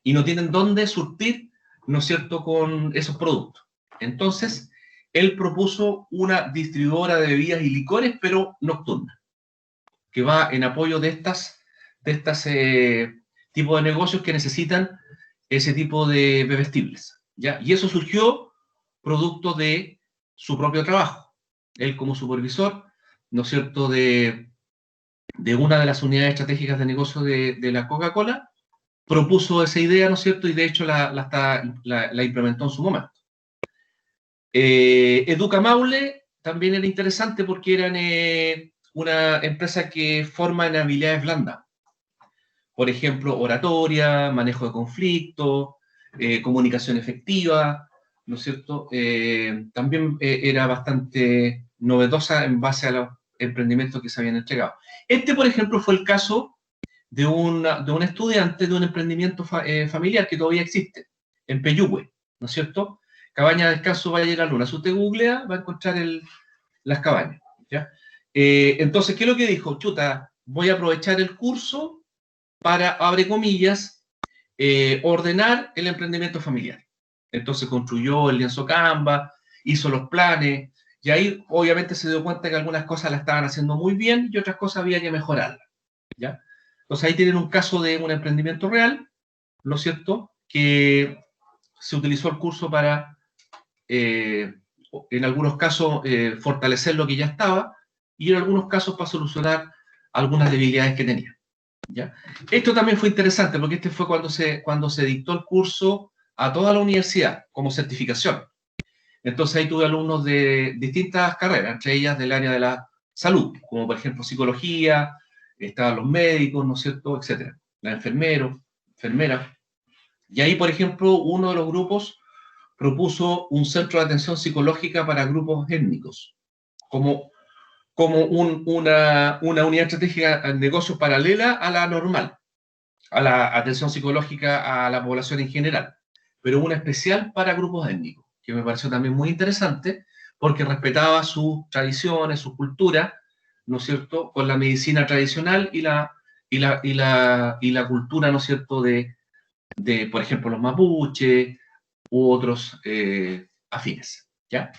y no tienen dónde surtir, ¿no es cierto?, con esos productos. Entonces, él propuso una distribuidora de bebidas y licores, pero nocturna, que va en apoyo de estas tipos de negocios que necesitan ese tipo de bebestibles, ¿ya? Y eso surgió producto de su propio trabajo. Él como supervisor, ¿no es cierto?, de una de las unidades estratégicas de negocio de la Coca-Cola, propuso esa idea, ¿no es cierto?, y de hecho la implementó en su momento. Educa Maule también era interesante porque eran una empresa que forma en habilidades blandas. Por ejemplo, oratoria, manejo de conflictos, comunicación efectiva, ¿no es cierto? También era bastante novedosa en base a los emprendimientos que se habían entregado. Este, por ejemplo, fue el caso de un estudiante de un emprendimiento familiar que todavía existe, en Peyúgue, ¿no es cierto? Cabaña de descanso Valle de la Luna. Si usted googlea, va a encontrar las cabañas, ¿ya? Entonces, ¿qué es lo que dijo? Chuta, voy a aprovechar el curso para, abre comillas, ordenar el emprendimiento familiar. Entonces construyó el lienzo Canva, hizo los planes, y ahí obviamente se dio cuenta que algunas cosas las estaban haciendo muy bien y otras cosas había que mejorarlas, ¿ya? Entonces ahí tienen un caso de un emprendimiento real, ¿no es cierto?, que se utilizó el curso para, en algunos casos, fortalecer lo que ya estaba, y en algunos casos para solucionar algunas debilidades que tenía, ¿ya? Esto también fue interesante, porque este fue cuando se dictó el curso a toda la universidad, como certificación. Entonces ahí tuve alumnos de distintas carreras, entre ellas del área de la salud, como por ejemplo psicología, estaban los médicos, ¿no es cierto?, etcétera, los enfermeros, enfermeras. Y ahí, por ejemplo, uno de los grupos propuso un centro de atención psicológica para grupos étnicos, como una unidad estratégica de negocio paralela a la normal, a la atención psicológica a la población en general, pero una especial para grupos étnicos, que me pareció también muy interesante, porque respetaba sus tradiciones, su cultura, ¿no es cierto?, con la medicina tradicional y la cultura, ¿no es cierto?, de, por ejemplo, los mapuches u otros afines, ¿ya?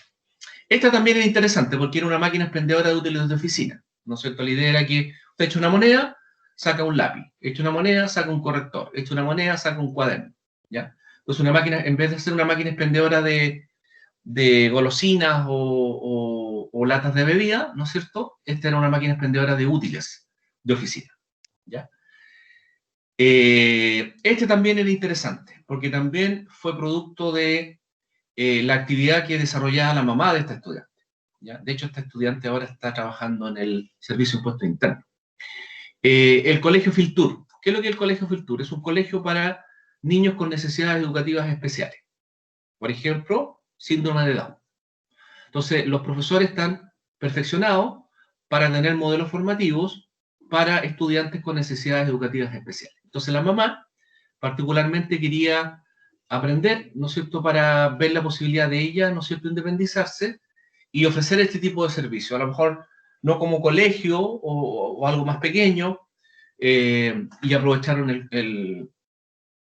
Esta también es interesante porque era una máquina expendedora de útiles de oficina, ¿no es cierto? La idea era que usted echa una moneda, saca un lápiz, echa una moneda, saca un corrector, echa una moneda, saca un cuaderno, ¿ya? Entonces una máquina, en vez de ser una máquina expendedora de golosinas o latas de bebida, ¿no es cierto? Esta era una máquina expendedora de útiles de oficina, ¿ya? Este también era interesante, porque también fue producto de la actividad que desarrollaba la mamá de esta estudiante, ¿ya? De hecho, esta estudiante ahora está trabajando en el Servicio de Impuesto Interno. El Colegio Filtur. ¿Qué es lo que es el Colegio Filtur? Es un colegio para niños con necesidades educativas especiales. Por ejemplo, síndrome de Down. Entonces, los profesores están perfeccionados para tener modelos formativos para estudiantes con necesidades educativas especiales. Entonces, la mamá particularmente quería aprender, ¿no es cierto?, para ver la posibilidad de ella, ¿no es cierto?, independizarse y ofrecer este tipo de servicio. A lo mejor no como colegio o algo más pequeño, y aprovecharon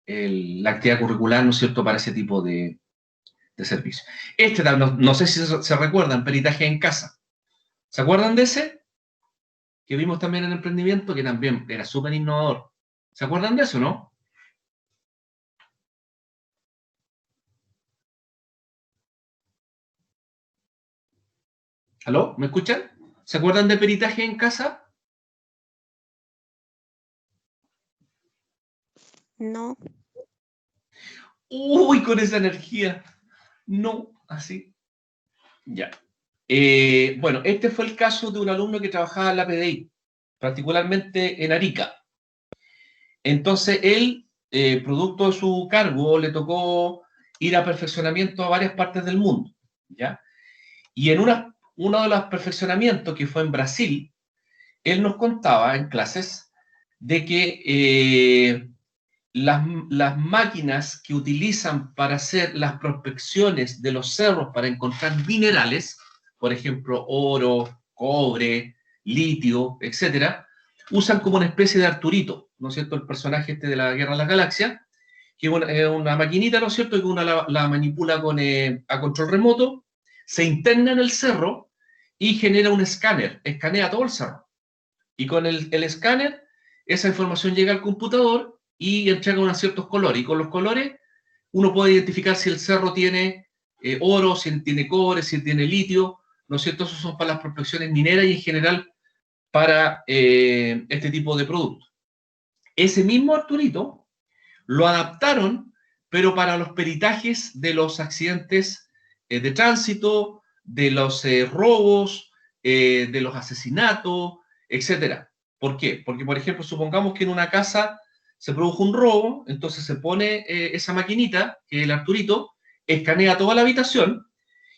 la actividad curricular, ¿no es cierto?, para ese tipo de servicio. No sé si se recuerdan, peritaje en casa. ¿Se acuerdan de ese? Que vimos también en emprendimiento, que también era súper innovador. ¿Se acuerdan de eso, no? ¿Aló? ¿Me escuchan? ¿Se acuerdan de peritaje en casa? No. Uy, con esa energía. No, así. Ya. Bueno, este fue el caso de un alumno que trabajaba en la PDI, particularmente en Arica. Entonces, él, producto de su cargo, le tocó ir a perfeccionamiento a varias partes del mundo, ¿ya? Y en uno de los perfeccionamientos, que fue en Brasil, él nos contaba en clases de que las máquinas que utilizan para hacer las prospecciones de los cerros para encontrar minerales, por ejemplo, oro, cobre, litio, etcétera, usan como una especie de Arturito, ¿no es cierto?, el personaje este de la Guerra de las Galaxias, que es una maquinita, ¿no es cierto?, que uno la manipula a control remoto, se interna en el cerro y genera un escáner, escanea todo el cerro. Y con el escáner, esa información llega al computador y entrega unos ciertos colores. Y con los colores uno puede identificar si el cerro tiene oro, si tiene cobre, si tiene litio, ¿no es cierto? Esos son para las prospecciones mineras y en general para este tipo de productos. Ese mismo Arturito lo adaptaron, pero para los peritajes de los accidentes de tránsito, de los robos, de los asesinatos, etc. ¿Por qué? Porque, por ejemplo, supongamos que en una casa se produjo un robo, entonces se pone esa maquinita, que es el Arturito, escanea toda la habitación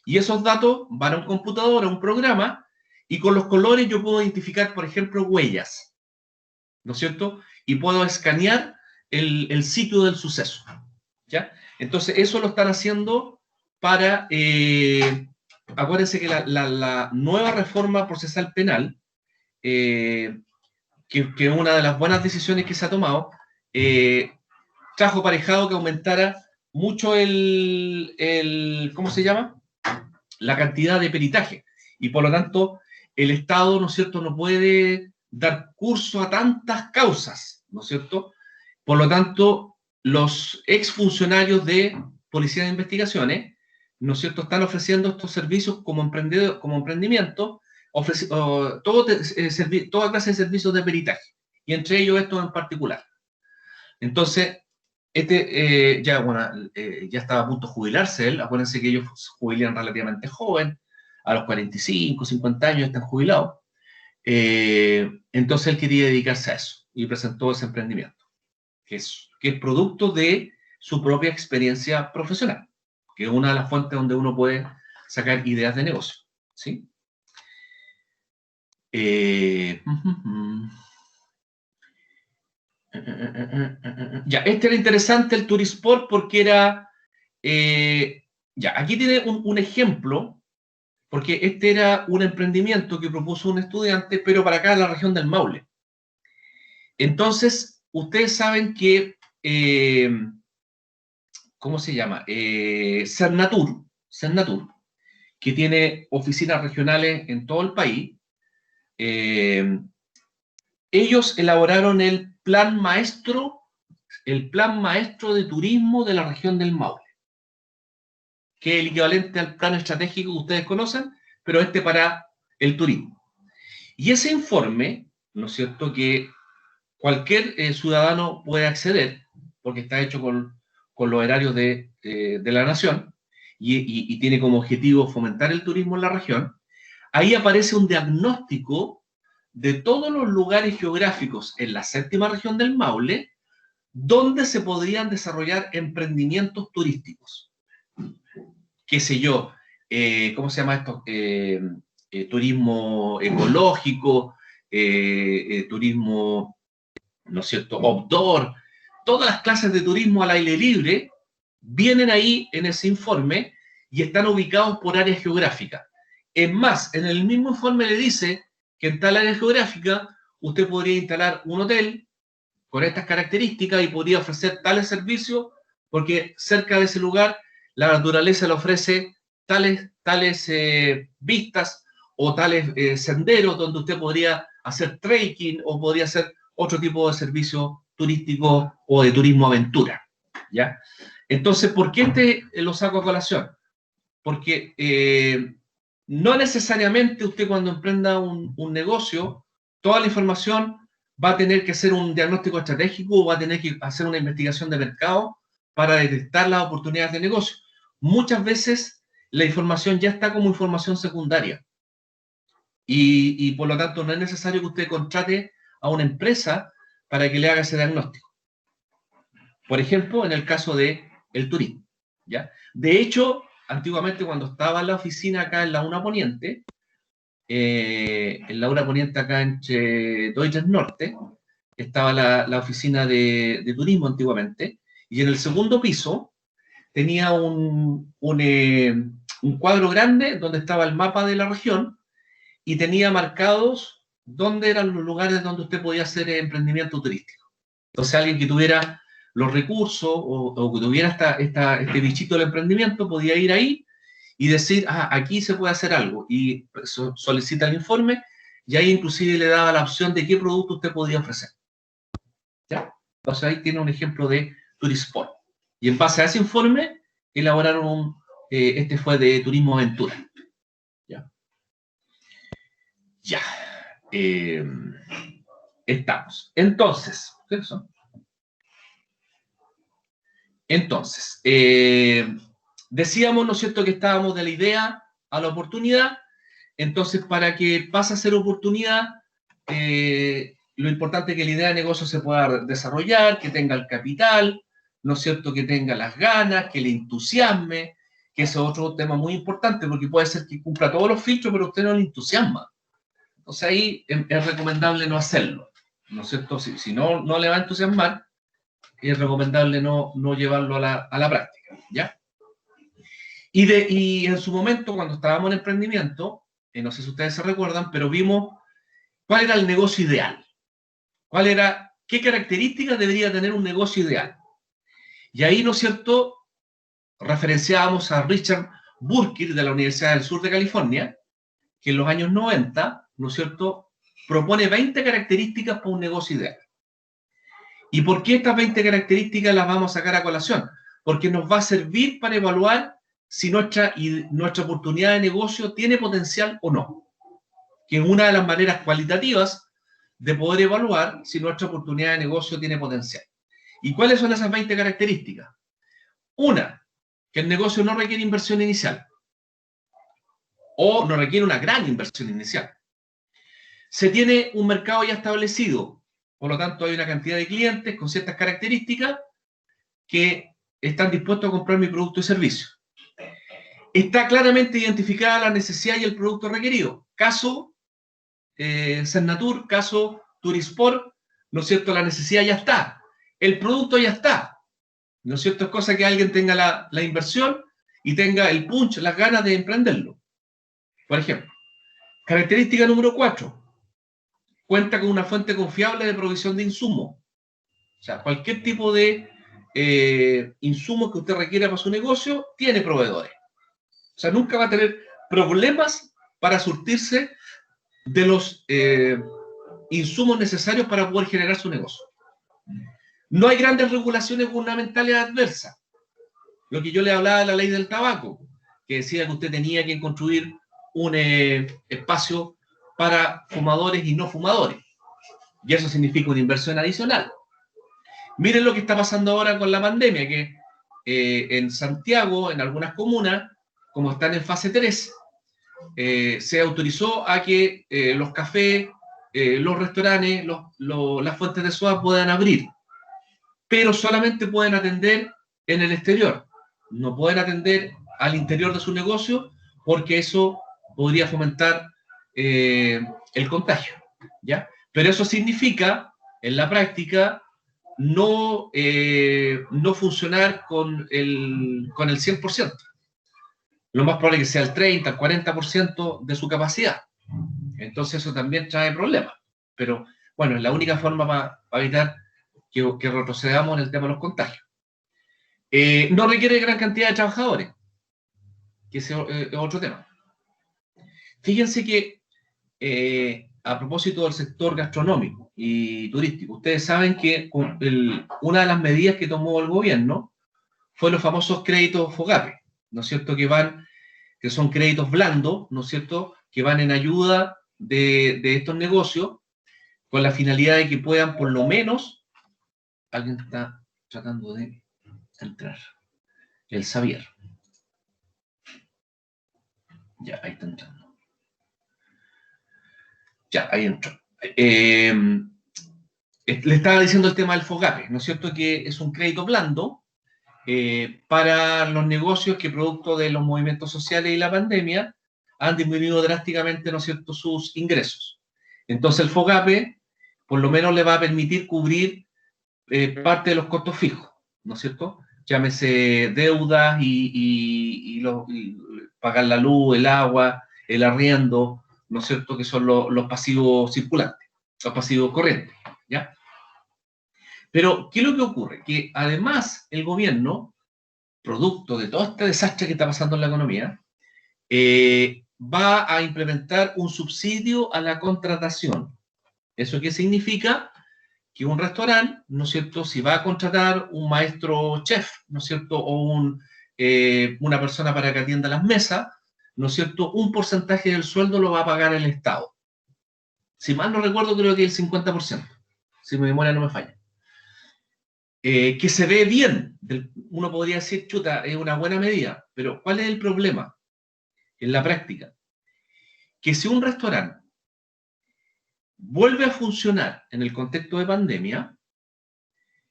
y esos datos van a un computador, a un programa, y con los colores yo puedo identificar, por ejemplo, huellas, ¿no es cierto? Y puedo escanear el sitio del suceso, ¿Ya? Entonces, eso lo están haciendo para... acuérdense que la nueva reforma procesal penal, que es una de las buenas decisiones que se ha tomado, trajo aparejado que aumentara mucho ¿cómo se llama? La cantidad de peritaje. Y por lo tanto, el Estado, ¿no es cierto?, no puede dar curso a tantas causas, ¿no es cierto? Por lo tanto, los exfuncionarios de Policía de Investigaciones, ¿no es cierto?, están ofreciendo estos servicios como emprendimiento, toda clase de servicios de peritaje, y entre ellos estos en particular. Entonces, ya estaba a punto de jubilarse él. Acuérdense que ellos se jubilan relativamente joven, a los 45, 50 años están jubilados. Entonces él quería dedicarse a eso y presentó ese emprendimiento, que es producto de su propia experiencia profesional, que es una de las fuentes donde uno puede sacar ideas de negocio, ¿sí? Ya, este era interesante, el Turisport, porque era... ya, aquí tiene un ejemplo, porque este era un emprendimiento que propuso un estudiante, pero para acá en la región del Maule. Entonces, ustedes saben que, ¿cómo se llama? Cernatur, que tiene oficinas regionales en todo el país, ellos elaboraron el plan maestro de turismo de la región del Maule, que es el equivalente al plan estratégico que ustedes conocen, pero este para el turismo. Y ese informe, ¿no es cierto?, que cualquier ciudadano puede acceder, porque está hecho con los erarios de la nación, y tiene como objetivo fomentar el turismo en la región. Ahí aparece un diagnóstico de todos los lugares geográficos en la séptima región del Maule donde se podrían desarrollar emprendimientos turísticos. Qué sé yo, ¿cómo se llama esto? Turismo ecológico, turismo, ¿no es cierto?, outdoor, todas las clases de turismo al aire libre vienen ahí en ese informe y están ubicados por áreas geográficas. Es más, en el mismo informe le dice que en tal área geográfica usted podría instalar un hotel con estas características y podría ofrecer tales servicios porque cerca de ese lugar la naturaleza le ofrece tales vistas o tales senderos donde usted podría hacer trekking o podría hacer otro tipo de servicio turístico o de turismo aventura, ¿ya? Entonces, ¿por qué lo saco a colación? Porque no necesariamente usted cuando emprenda un negocio, toda la información va a tener que hacer un diagnóstico estratégico o va a tener que hacer una investigación de mercado para detectar las oportunidades de negocio. Muchas veces la información ya está como información secundaria y por lo tanto no es necesario que usted contrate a una empresa para que le haga ese diagnóstico. Por ejemplo, en el caso del turismo, ¿ya? De hecho, antiguamente cuando estaba en la oficina acá en la UNA Poniente, acá entre Deutsches Norte, estaba la oficina de turismo antiguamente, y en el segundo piso tenía un cuadro grande donde estaba el mapa de la región y tenía marcados dónde eran los lugares donde usted podía hacer emprendimiento turístico. Entonces alguien que tuviera los recursos o que tuviera este bichito del emprendimiento podía ir ahí y decir, aquí se puede hacer algo, y solicita el informe, y ahí inclusive le daba la opción de qué producto usted podía ofrecer. ¿Ya? Entonces ahí tiene un ejemplo de Turisport. Y en base a ese informe, elaboraron este fue de Turismo Aventura. ¿Ya? Ya. Estamos. Entonces, ¿qué son? Entonces, decíamos, ¿no es cierto?, que estábamos de la idea a la oportunidad. Entonces, para que pase a ser oportunidad, lo importante es que la idea de negocio se pueda desarrollar, que tenga el capital, ¿no es cierto?, que tenga las ganas, que le entusiasme, que ese es otro tema muy importante, porque puede ser que cumpla todos los filtros, pero a usted no le entusiasma. Entonces ahí es recomendable no hacerlo, ¿no es cierto? Si no le va a entusiasmar, es recomendable no llevarlo a la práctica, ¿ya? Y en su momento, cuando estábamos en emprendimiento, no sé si ustedes se recuerdan, pero vimos cuál era el negocio ideal. ¿Qué características debería tener un negocio ideal? Y ahí, ¿no es cierto?, referenciábamos a Richard Burkitt de la Universidad del Sur de California, que en los años 90, ¿no es cierto?, propone 20 características para un negocio ideal. ¿Y por qué estas 20 características las vamos a sacar a colación? Porque nos va a servir para evaluar si nuestra oportunidad de negocio tiene potencial o no. Que es una de las maneras cualitativas de poder evaluar si nuestra oportunidad de negocio tiene potencial. ¿Y cuáles son esas 20 características? Una, que el negocio no requiere inversión inicial o no requiere una gran inversión inicial. Se tiene un mercado ya establecido, por lo tanto hay una cantidad de clientes con ciertas características que están dispuestos a comprar mi producto y servicio. Está claramente identificada la necesidad y el producto requerido. Caso Cernatur, caso Turisport, ¿no es cierto? La necesidad ya está. El producto ya está. ¿No es cierto? Es cosa que alguien tenga la inversión y tenga el punch, las ganas de emprenderlo. Por ejemplo, característica número 4. Cuenta con una fuente confiable de provisión de insumos. O sea, cualquier tipo de insumo que usted requiera para su negocio, tiene proveedores. O sea, nunca va a tener problemas para surtirse de los insumos necesarios para poder generar su negocio. No hay grandes regulaciones gubernamentales adversas. Lo que yo le hablaba de la ley del tabaco, que decía que usted tenía que construir un espacio para fumadores y no fumadores. Y eso significa una inversión adicional. Miren lo que está pasando ahora con la pandemia, que en Santiago, en algunas comunas, como están en fase 3, se autorizó a que los cafés, los restaurantes, las fuentes de soda puedan abrir, pero solamente pueden atender en el exterior. No pueden atender al interior de su negocio porque eso podría fomentar el contagio, ¿ya? Pero eso significa, en la práctica, no funcionar con el 100%. Lo más probable es que sea el 30, el 40% de su capacidad. Entonces eso también trae problemas. Pero bueno, es la única forma para evitar que retrocedamos en el tema de los contagios. No requiere gran cantidad de trabajadores, que ese es otro tema. Fíjense que a propósito del sector gastronómico y turístico, ustedes saben que una de las medidas que tomó el gobierno fue los famosos créditos FOGAPE, ¿no es cierto?, que son créditos blandos, ¿no es cierto?, que van en ayuda de estos negocios con la finalidad de que puedan por lo menos, alguien está tratando de entrar, el Xavier. Ya, ahí está entrando. Ya, ahí entró. Le estaba diciendo el tema del FOGAPE, ¿no es cierto?, que es un crédito blando para los negocios que producto de los movimientos sociales y la pandemia han disminuido drásticamente, ¿no es cierto?, sus ingresos. Entonces el FOGAPE por lo menos le va a permitir cubrir parte de los costos fijos, ¿no es cierto? Llámese deudas y pagar la luz, el agua, el arriendo, ¿no es cierto?, que son los pasivos circulantes, los pasivos corrientes, ¿ya? Pero, ¿qué es lo que ocurre? Que además el gobierno, producto de todo este desastre que está pasando en la economía, va a implementar un subsidio a la contratación. ¿Eso qué significa? Que un restaurante, ¿no es cierto?, si va a contratar un maestro chef, ¿no es cierto?, o una persona para que atienda las mesas, ¿no es cierto?, un porcentaje del sueldo lo va a pagar el Estado. Si mal no recuerdo, creo que el 50%, si mi memoria no me falla. Que se ve bien, uno podría decir, chuta, es una buena medida, pero ¿cuál es el problema en la práctica? Que si un restaurante vuelve a funcionar en el contexto de pandemia,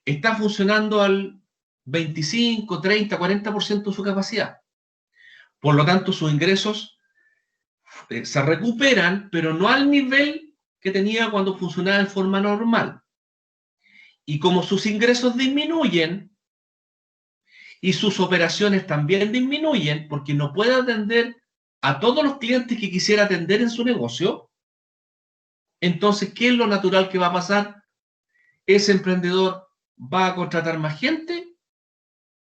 está funcionando al 25, 30, 40% de su capacidad. Por lo tanto, sus ingresos se recuperan, pero no al nivel que tenía cuando funcionaba en forma normal. Y como sus ingresos disminuyen y sus operaciones también disminuyen, porque no puede atender a todos los clientes que quisiera atender en su negocio, entonces, ¿qué es lo natural que va a pasar? ¿Ese emprendedor va a contratar más gente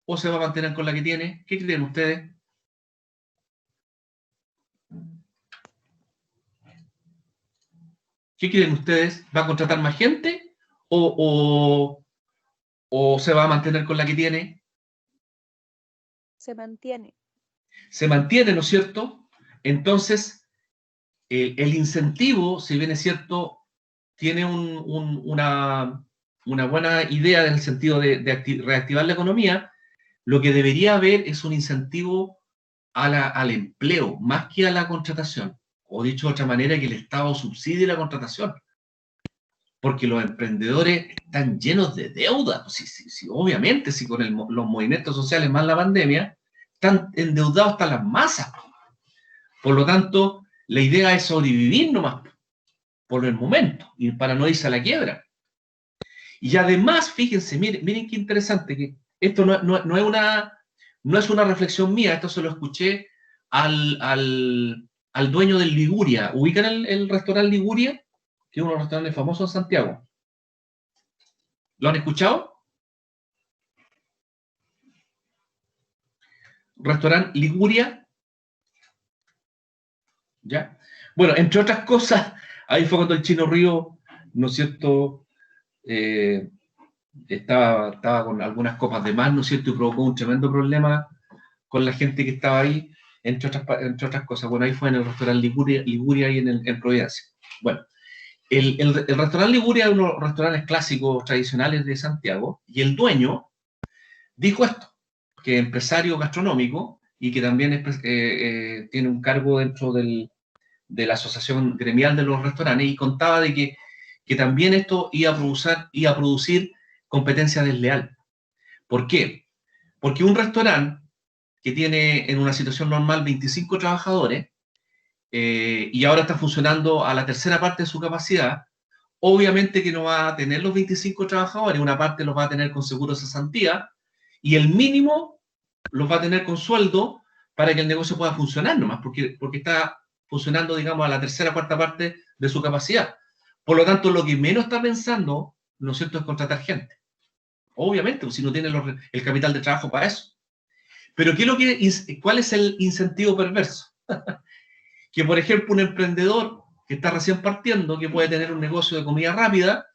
o se va a mantener con la que tiene? ¿Qué creen ustedes? ¿Qué creen ustedes? ¿Va a contratar más gente o se va a mantener con la que tiene? Se mantiene. Se mantiene, ¿no es cierto? Entonces, el incentivo, si bien es cierto, tiene una buena idea en el sentido de reactivar la economía, lo que debería haber es un incentivo al empleo, más que a la contratación. O dicho de otra manera, que el Estado subsidie la contratación. Porque los emprendedores están llenos de deuda. Obviamente, si con los movimientos sociales más la pandemia, están endeudados hasta las masas. Por lo tanto, la idea es sobrevivir nomás por el momento y para no irse a la quiebra. Y además, fíjense, miren qué interesante, que esto no es una reflexión mía, esto se lo escuché al dueño del Liguria. ¿Ubican el restaurante Liguria? Que es uno de los restaurantes famosos en Santiago. ¿Lo han escuchado? Restaurante Liguria. ¿Ya? Bueno, entre otras cosas, ahí fue cuando el Chino Río, ¿no es cierto?, estaba con algunas copas de más, ¿no es cierto?, y provocó un tremendo problema con la gente que estaba ahí, entre otras cosas. Bueno, ahí fue en el restaurante Liguria ahí en Providencia. Bueno, el restaurante Liguria es uno de los restaurantes clásicos, tradicionales de Santiago, y el dueño dijo esto, que es empresario gastronómico y que también tiene un cargo dentro de la asociación gremial de los restaurantes, y contaba de que también esto iba a producir competencia desleal. ¿Por qué? Porque un restaurante que tiene en una situación normal 25 trabajadores y ahora está funcionando a la tercera parte de su capacidad, obviamente que no va a tener los 25 trabajadores, una parte los va a tener con seguro de cesantía y el mínimo los va a tener con sueldo para que el negocio pueda funcionar nomás, porque está funcionando, digamos, a la tercera o cuarta parte de su capacidad. Por lo tanto, lo que menos está pensando, ¿no es cierto?, es contratar gente. Obviamente, si no tiene el capital de trabajo para eso. Pero ¿cuál es el incentivo perverso? Que, por ejemplo, un emprendedor que está recién partiendo, que puede tener un negocio de comida rápida,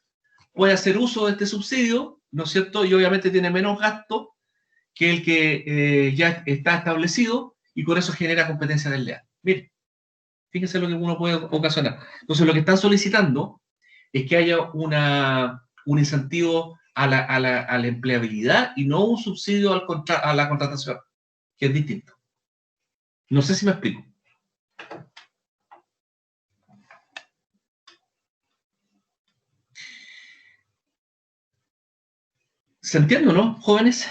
puede hacer uso de este subsidio, ¿no es cierto? Y obviamente tiene menos gasto que el que ya está establecido y con eso genera competencia desleal. Miren, fíjense lo que uno puede ocasionar. Entonces, lo que están solicitando es que haya un incentivo a la empleabilidad y no un subsidio a la contratación, que es distinto. No sé si me explico. ¿Se entiende, no, jóvenes?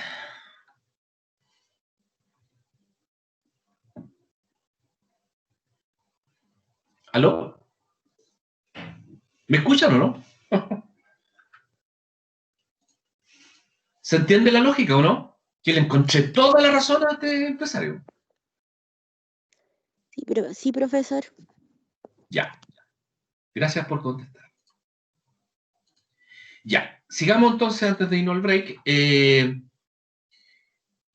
¿Aló? ¿Me escuchan o no? ¿Se entiende la lógica o no? Que le encontré toda la razón a este empresario. Sí, profesor. Ya. Gracias por contestar. Ya. Sigamos entonces antes de irnos al break.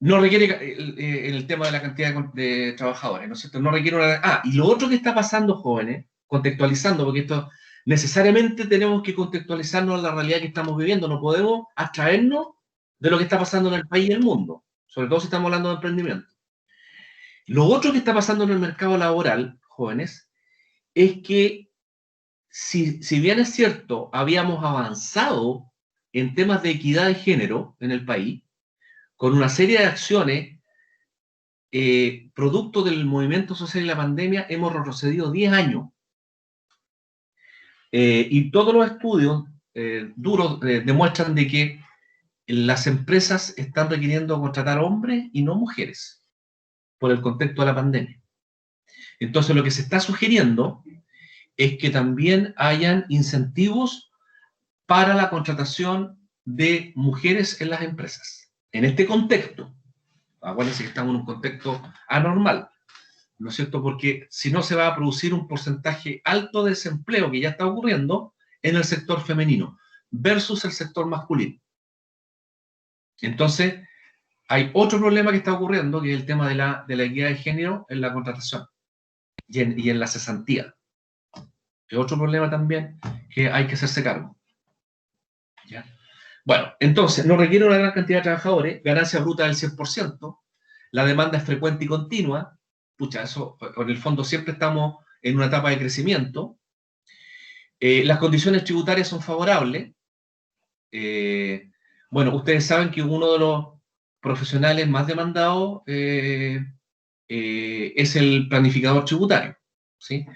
No requiere, en el tema de la cantidad de trabajadores, ¿no es cierto? No requiere una... y lo otro que está pasando, jóvenes, contextualizando, porque esto necesariamente tenemos que contextualizarnos a la realidad que estamos viviendo. No podemos abstraernos de lo que está pasando en el país y el mundo, sobre todo si estamos hablando de emprendimiento. Lo otro que está pasando en el mercado laboral, jóvenes, es que si bien es cierto, habíamos avanzado en temas de equidad de género en el país, con una serie de acciones, producto del movimiento social y la pandemia, hemos retrocedido 10 años. Y todos los estudios duros demuestran de que las empresas están requiriendo contratar hombres y no mujeres por el contexto de la pandemia. Entonces, lo que se está sugiriendo es que también hayan incentivos para la contratación de mujeres en las empresas. En este contexto, acuérdense que estamos en un contexto anormal, ¿no es cierto? Porque si no se va a producir un porcentaje alto de desempleo que ya está ocurriendo en el sector femenino versus el sector masculino. Entonces, hay otro problema que está ocurriendo, que es el tema de la equidad de género en la contratación y en la cesantía. Es otro problema también que hay que hacerse cargo. ¿Ya? Bueno, entonces, no requiere una gran cantidad de trabajadores, ganancia bruta del 100%, la demanda es frecuente y continua, pucha, eso, en el fondo siempre estamos en una etapa de crecimiento, las condiciones tributarias son favorables, bueno, ustedes saben que uno de los profesionales más demandados es el planificador tributario, ¿sí?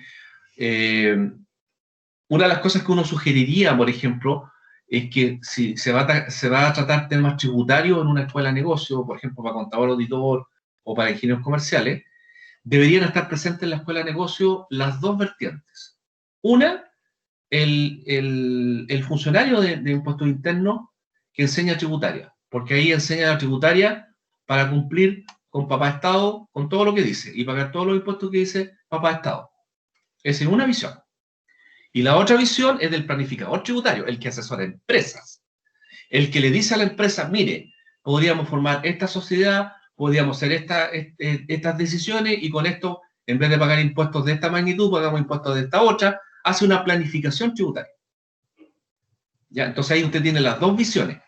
Una de las cosas que uno sugeriría, por ejemplo, es que si se va a tratar temas tributarios en una escuela de negocio, por ejemplo, para contador auditor o para ingenieros comerciales, deberían estar presentes en la escuela de negocio las dos vertientes. Una, el funcionario de impuestos internos que enseña tributaria, porque ahí enseña la tributaria para cumplir con papá Estado, con todo lo que dice, y pagar todos los impuestos que dice papá Estado. Esa es una visión. Y la otra visión es del planificador tributario, el que asesora empresas. El que le dice a la empresa, mire, podríamos formar esta sociedad, podríamos hacer estas decisiones y con esto, en vez de pagar impuestos de esta magnitud, pagamos impuestos de esta otra, hace una planificación tributaria. ¿Ya? Entonces ahí usted tiene las dos visiones.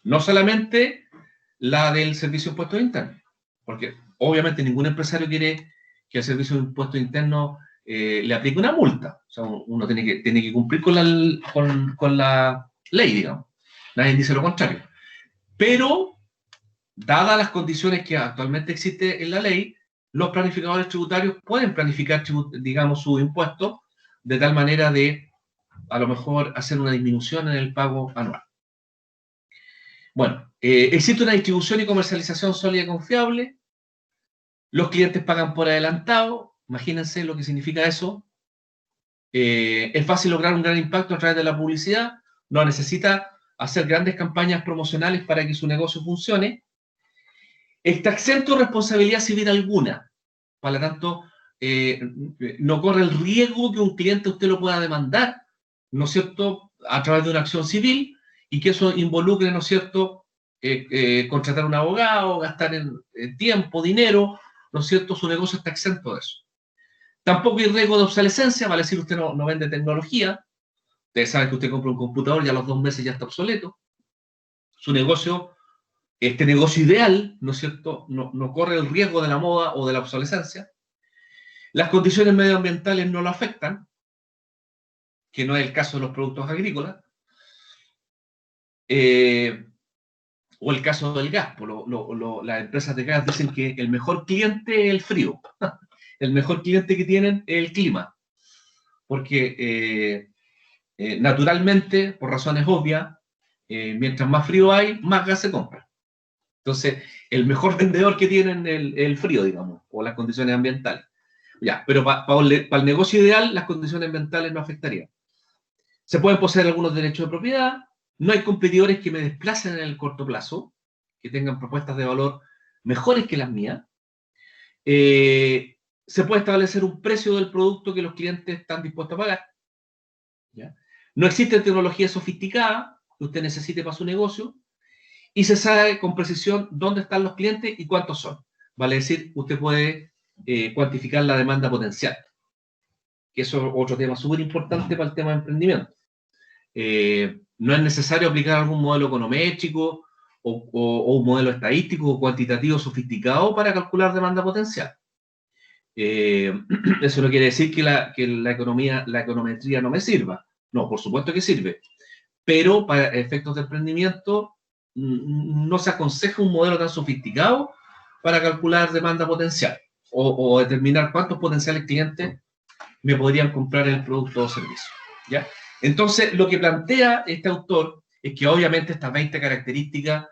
No solamente la del Servicio de Impuestos Internos, porque obviamente ningún empresario quiere que el Servicio de Impuestos Internos le aplique una multa. O sea, uno tiene que cumplir con la ley, digamos. Nadie dice lo contrario. Pero, dadas las condiciones que actualmente existen en la ley, los planificadores tributarios pueden planificar, digamos, sus impuestos de tal manera de, a lo mejor, hacer una disminución en el pago anual. Bueno, existe una distribución y comercialización sólida y confiable. Los clientes pagan por adelantado. Imagínense lo que significa eso. Es fácil lograr un gran impacto a través de la publicidad. No necesita hacer grandes campañas promocionales para que su negocio funcione. Está exento de responsabilidad civil alguna. Por lo tanto, no corre el riesgo que un cliente usted lo pueda demandar, ¿no es cierto?, a través de una acción civil y que eso involucre, ¿no es cierto?, contratar a un abogado, gastar en tiempo, dinero, ¿no es cierto?, su negocio está exento de eso. Tampoco hay riesgo de obsolescencia, vale decir, usted no vende tecnología. Ustedes saben que usted compra un computador y a los 2 meses ya está obsoleto. Su negocio, este negocio ideal, ¿no es cierto?, no corre el riesgo de la moda o de la obsolescencia. Las condiciones medioambientales no lo afectan, que no es el caso de los productos agrícolas. O el caso del gas. Las empresas de gas dicen que el mejor cliente es el frío. El mejor cliente que tienen es el clima. Porque naturalmente, por razones obvias, mientras más frío hay, más gas se compra. Entonces, el mejor vendedor que tienen es el frío, digamos, o las condiciones ambientales. Ya, pero para el negocio ideal, las condiciones ambientales no afectarían. Se pueden poseer algunos derechos de propiedad, no hay competidores que me desplacen en el corto plazo, que tengan propuestas de valor mejores que las mías. Se puede establecer un precio del producto que los clientes están dispuestos a pagar. ¿Ya? No existe tecnología sofisticada que usted necesite para su negocio y se sabe con precisión dónde están los clientes y cuántos son. Vale decir, usted puede cuantificar la demanda potencial, que eso es otro tema súper importante para el tema de emprendimiento. No es necesario aplicar algún modelo econométrico o un modelo estadístico o cuantitativo sofisticado para calcular demanda potencial. Eso no quiere decir que la econometría no me sirva. No, por supuesto que sirve. Pero para efectos de emprendimiento no se aconseja un modelo tan sofisticado para calcular demanda potencial o determinar cuántos potenciales clientes me podrían comprar el producto o servicio. ¿Ya? Entonces, lo que plantea este autor es que obviamente estas 20 características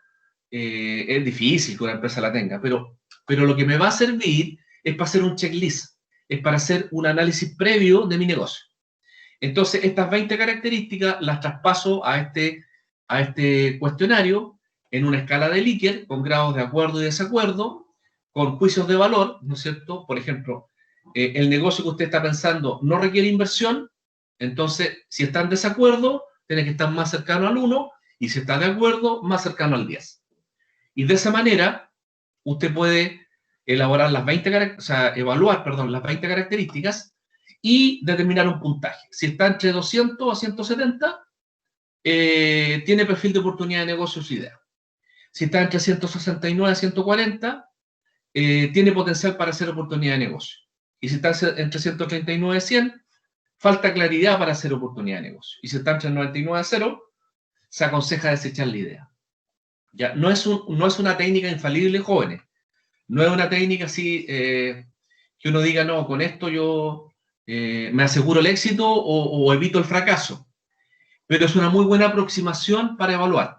es difícil que una empresa la tenga, pero lo que me va a servir es para hacer un checklist, es para hacer un análisis previo de mi negocio. Entonces, estas 20 características las traspaso a este a este cuestionario en una escala de Likert con grados de acuerdo y desacuerdo, con juicios de valor, ¿no es cierto? Por ejemplo, el negocio que usted está pensando no requiere inversión, entonces, si está en desacuerdo, tiene que estar más cercano al 1, y si está de acuerdo, más cercano al 10. Y de esa manera, usted puede elaborar las 20, o sea, evaluar, perdón, las 20 características y determinar un puntaje. Si está entre 200 a 170, tiene perfil de oportunidad de negocio su idea. Si está entre 169 a 140, tiene potencial para hacer oportunidad de negocio. Y si está entre 139 a 100, falta claridad para hacer oportunidad de negocio. Y si está entre 99 a 0, se aconseja desechar la idea. Ya, no es una técnica infalible, jóvenes. No es una técnica así que uno diga, no, con esto yo me aseguro el éxito o evito el fracaso. Pero es una muy buena aproximación para evaluar.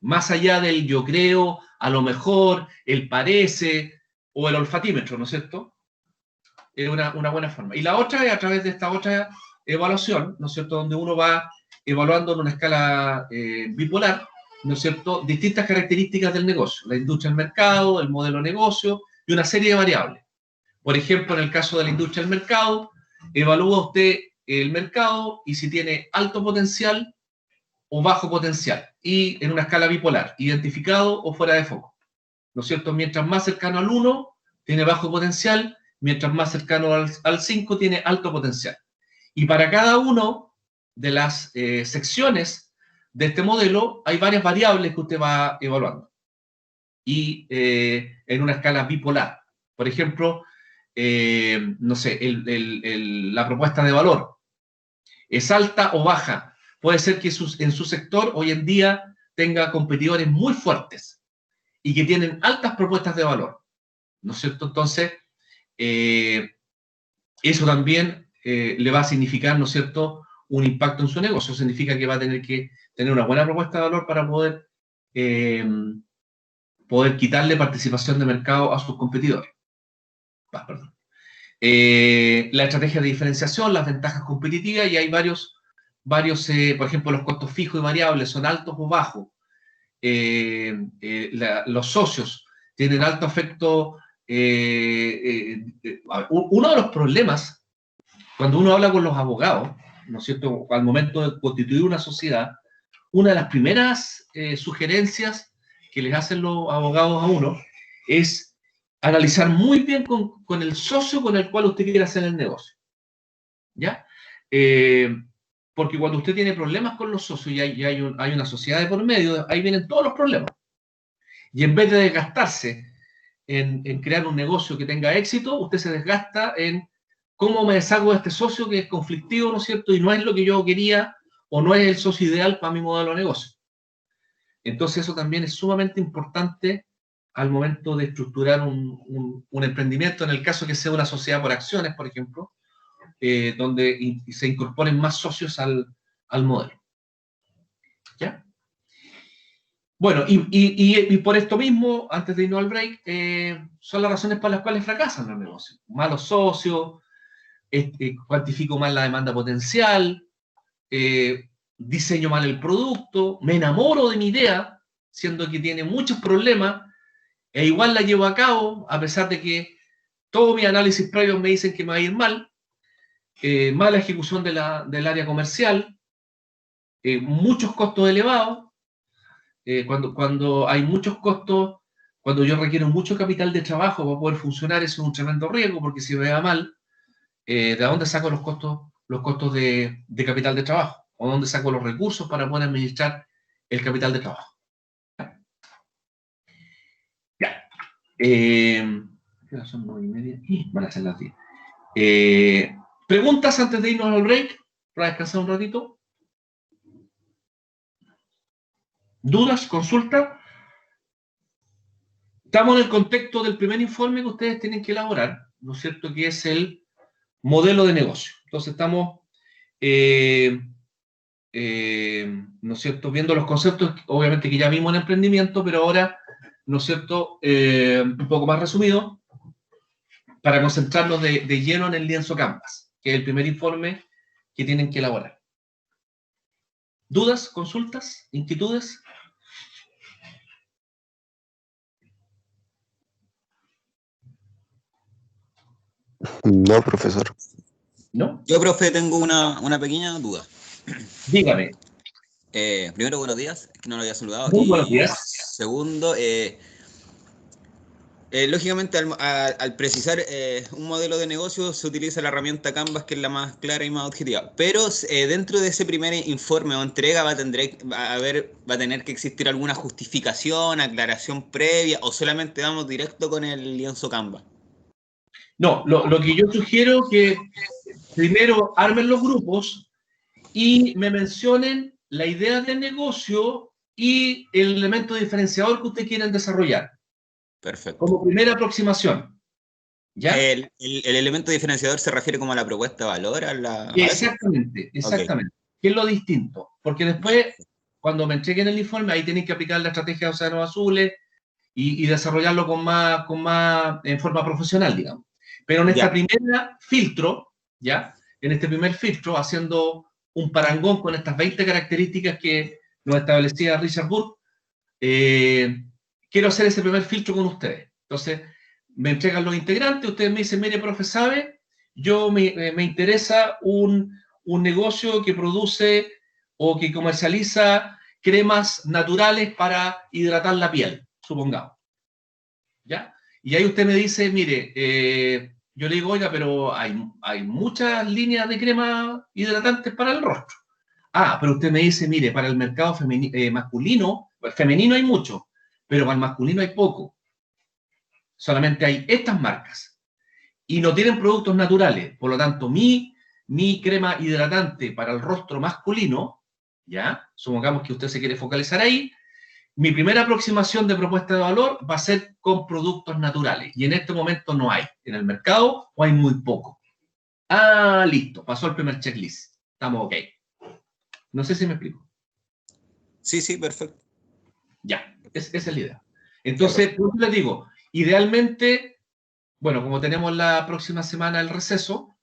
Más allá del yo creo, a lo mejor, el parece o el olfatímetro, ¿no es cierto? Es una buena forma. Y la otra es a través de esta otra evaluación, ¿no es cierto? Donde uno va evaluando en una escala bipolar, ¿no es cierto?, distintas características del negocio, la industria del mercado, el modelo de negocio y una serie de variables. Por ejemplo, en el caso de la industria del mercado, evalúa usted el mercado y si tiene alto potencial o bajo potencial, y en una escala bipolar, identificado o fuera de foco, ¿no es cierto? Mientras más cercano al 1, tiene bajo potencial, mientras más cercano al 5, tiene alto potencial. Y para cada uno de las secciones de este modelo hay varias variables que usted va evaluando. Y en una escala bipolar. Por ejemplo, no sé, la propuesta de valor. ¿Es alta o baja? Puede ser que en su sector hoy en día tenga competidores muy fuertes y que tienen altas propuestas de valor, ¿no es cierto? Entonces, eso también le va a significar, ¿no es cierto?, un impacto en su negocio. Significa que va a tener que tener una buena propuesta de valor para poder quitarle participación de mercado a sus competidores. Perdón. La estrategia de diferenciación, las ventajas competitivas, y hay varios por ejemplo, los costos fijos y variables son altos o bajos. Los socios tienen alto efecto. Uno de los problemas, cuando uno habla con los abogados, ¿no es cierto?, al momento de constituir una sociedad, una de las primeras sugerencias que les hacen los abogados a uno es analizar muy bien con el socio con el cual usted quiere hacer el negocio. ¿Ya? Porque cuando usted tiene problemas con los socios y hay una sociedad de por medio, ahí vienen todos los problemas. Y en vez de desgastarse en crear un negocio que tenga éxito, usted se desgasta en cómo me deshago de este socio que es conflictivo, ¿no es cierto? Y no es lo que yo quería o no es el socio ideal para mi modelo de negocio. Entonces eso también es sumamente importante al momento de estructurar un emprendimiento, en el caso que sea una sociedad por acciones, por ejemplo, donde se incorporen más socios al modelo. ¿Ya? Bueno, y por esto mismo, antes de irnos al break, son las razones por las cuales fracasan los negocios. Malos socios, cuantifico mal la demanda potencial, diseño mal el producto, me enamoro de mi idea, siendo que tiene muchos problemas, e igual la llevo a cabo, a pesar de que todos mis análisis previos me dicen que me va a ir mal. Mala ejecución del área comercial, muchos costos elevados. Cuando hay muchos costos, cuando yo requiero mucho capital de trabajo para poder funcionar, eso es un tremendo riesgo, porque si me va mal, ¿de dónde saco los costos de capital de trabajo? ¿O dónde saco los recursos para poder administrar el capital de trabajo? Ya. Son 9:30. Van a ser las 10. ¿Preguntas antes de irnos al break? Para descansar un ratito. ¿Dudas? ¿Consulta? Estamos en el contexto del primer informe que ustedes tienen que elaborar, ¿no es cierto?, que es el modelo de negocio. Entonces estamos, ¿no es cierto?, viendo los conceptos, obviamente que ya vimos en emprendimiento, pero ahora, ¿no es cierto?, un poco más resumido, para concentrarnos de lleno en el lienzo Canvas, que es el primer informe que tienen que elaborar. ¿Dudas, consultas, inquietudes? No, profesor. ¿No? Yo, profe, tengo una pequeña duda. Dígame. Primero, buenos días, es que no lo había saludado. Muy Y buenos días. segundo, lógicamente al precisar un modelo de negocio se utiliza la herramienta Canvas, que es la más clara y más objetiva. Pero dentro de ese primer informe o entrega va a tener que existir alguna justificación, aclaración previa, o solamente vamos directo con el lienzo Canvas. No, lo que yo sugiero es que primero armen los grupos y me mencionen la idea de negocio y el elemento diferenciador que ustedes quieren desarrollar Perfecto. como primera aproximación. ¿Ya? El elemento diferenciador se refiere como a la propuesta de valor, Exactamente, exactamente. Okay. ¿Qué es lo distinto? Porque después, cuando me entreguen el informe, ahí tienen que aplicar la estrategia de Océanos Azules y desarrollarlo en forma profesional, digamos. Pero en esta primera filtro, ¿ya? En este primer filtro, haciendo un parangón con estas 20 características que nos establecía Richard Burke, quiero hacer ese primer filtro con ustedes. Entonces, me entregan los integrantes, ustedes me dicen, mire, profe, ¿sabe? Yo me interesa un negocio que produce o que comercializa cremas naturales para hidratar la piel, supongamos. ¿Ya? Y ahí usted me dice, mire, yo le digo, oiga, pero hay muchas líneas de crema hidratantes para el rostro. Ah, pero usted me dice, mire, para el mercado masculino, pues femenino hay mucho, pero para el masculino hay poco. Solamente hay estas marcas. Y no tienen productos naturales. Por lo tanto, mi crema hidratante para el rostro masculino, ¿ya? Supongamos que usted se quiere focalizar ahí. Mi primera aproximación de propuesta de valor va a ser con productos naturales. Y en este momento no hay. En el mercado o hay muy poco. Ah, listo. Pasó el primer checklist. Estamos ok. No sé si me explico. Sí, perfecto. Ya, esa es la idea. Entonces, por eso les digo, idealmente, bueno, como tenemos la próxima semana el receso,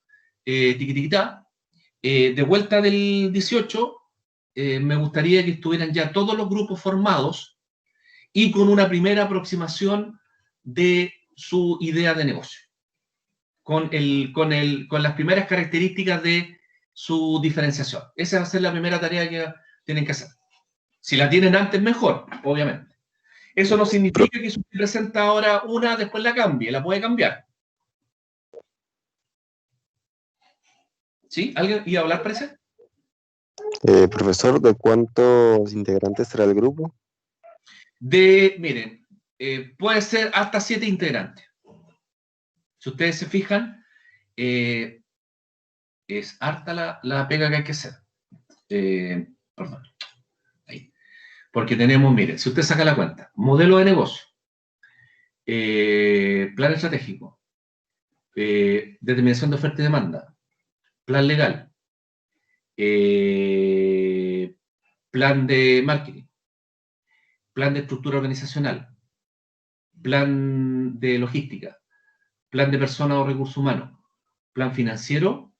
tiquitiquitá, de vuelta del 18, me gustaría que estuvieran ya todos los grupos formados y con una primera aproximación de su idea de negocio, con las primeras características de su diferenciación. Esa va a ser la primera tarea que tienen que hacer. Si la tienen antes, mejor, obviamente. Eso no significa que si usted presenta ahora una, después la cambie, la puede cambiar. ¿Sí? ¿Alguien iba a hablar, parece? Profesor, ¿de cuántos integrantes será el grupo? Miren, puede ser hasta 7 integrantes. Si ustedes se fijan, es harta la pega que hay que hacer. Perdón. Ahí. Porque tenemos, miren, si usted saca la cuenta, modelo de negocio, plan estratégico, determinación de oferta y demanda, plan legal, plan de marketing, plan de estructura organizacional, plan de logística, plan de personas o recursos humanos, plan financiero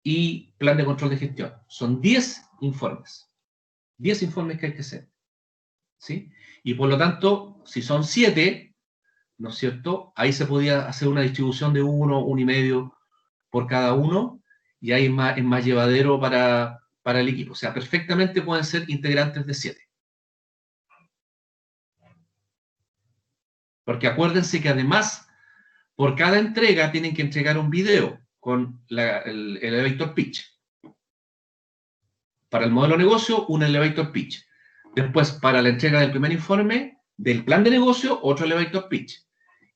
y plan de control de gestión. Son 10 informes. 10 informes que hay que hacer. ¿Sí? Y por lo tanto, si son 7, ¿no es cierto? Ahí se podía hacer una distribución de 1, 1,5 por cada uno, y ahí es más llevadero para el equipo. O sea, perfectamente pueden ser integrantes de 7. Porque acuérdense que además, por cada entrega tienen que entregar un video con el elevator pitch. Para el modelo de negocio, un elevator pitch. Después, para la entrega del primer informe del plan de negocio, otro elevator pitch.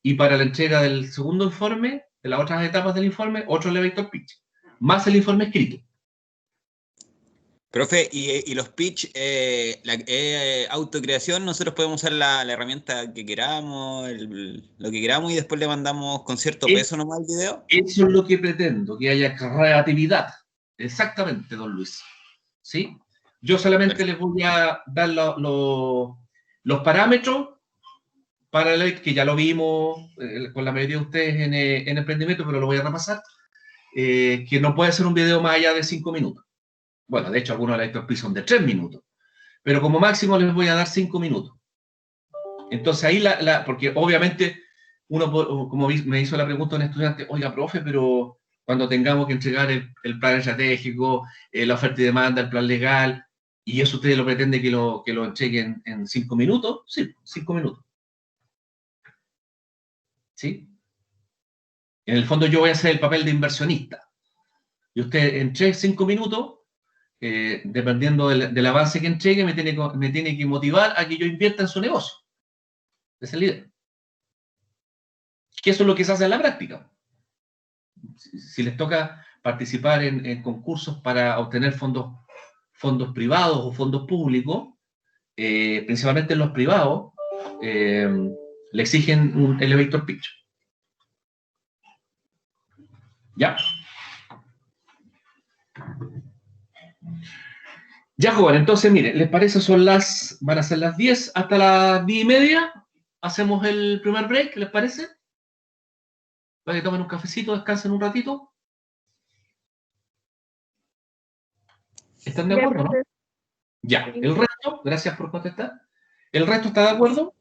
Y para la entrega del segundo informe, de las otras etapas del informe, otro elevator pitch. Más el informe escrito. Profe, y los pitch, autocreación, nosotros podemos usar la herramienta que queramos, lo que queramos, y después le mandamos con cierto peso nomás el video. Eso es lo que pretendo, que haya creatividad. Exactamente, don Luis. ¿Sí? Yo solamente les voy a dar los parámetros para que ya lo vimos con la mayoría de ustedes en emprendimiento, pero lo voy a repasar. Que no puede ser un video más allá de 5 minutos. Bueno, de hecho, algunos electron pi son de 3 minutos. Pero como máximo les voy a dar 5 minutos. Entonces ahí, porque obviamente, uno, como me hizo la pregunta un estudiante, oiga, profe, pero cuando tengamos que entregar el plan estratégico, la oferta y demanda, el plan legal, y eso ustedes lo pretenden que lo entreguen en 5 minutos, sí, 5 minutos. ¿Sí? En el fondo yo voy a hacer el papel de inversionista. Y usted en 5 minutos, dependiendo del avance que entregue, me tiene que motivar a que yo invierta en su negocio. Esa es la idea. Que eso es lo que se hace en la práctica. Si les toca participar en concursos para obtener fondos privados o fondos públicos, principalmente en los privados, le exigen un elevator pitch. ¿Ya? Ya, joven, entonces, mire, ¿les parece? Van a ser las 10 hasta las 10:30. Hacemos el primer break, ¿les parece? Para que tomen un cafecito, descansen un ratito. ¿Están de acuerdo, no? Ya, el resto, gracias por contestar. ¿El resto está de acuerdo?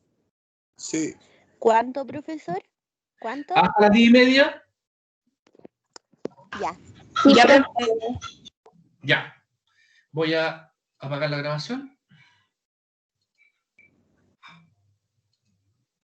Sí. ¿Cuánto, profesor? ¿Cuánto? Hasta las 10:30. Ya. Ya, Ya. Voy a apagar la grabación.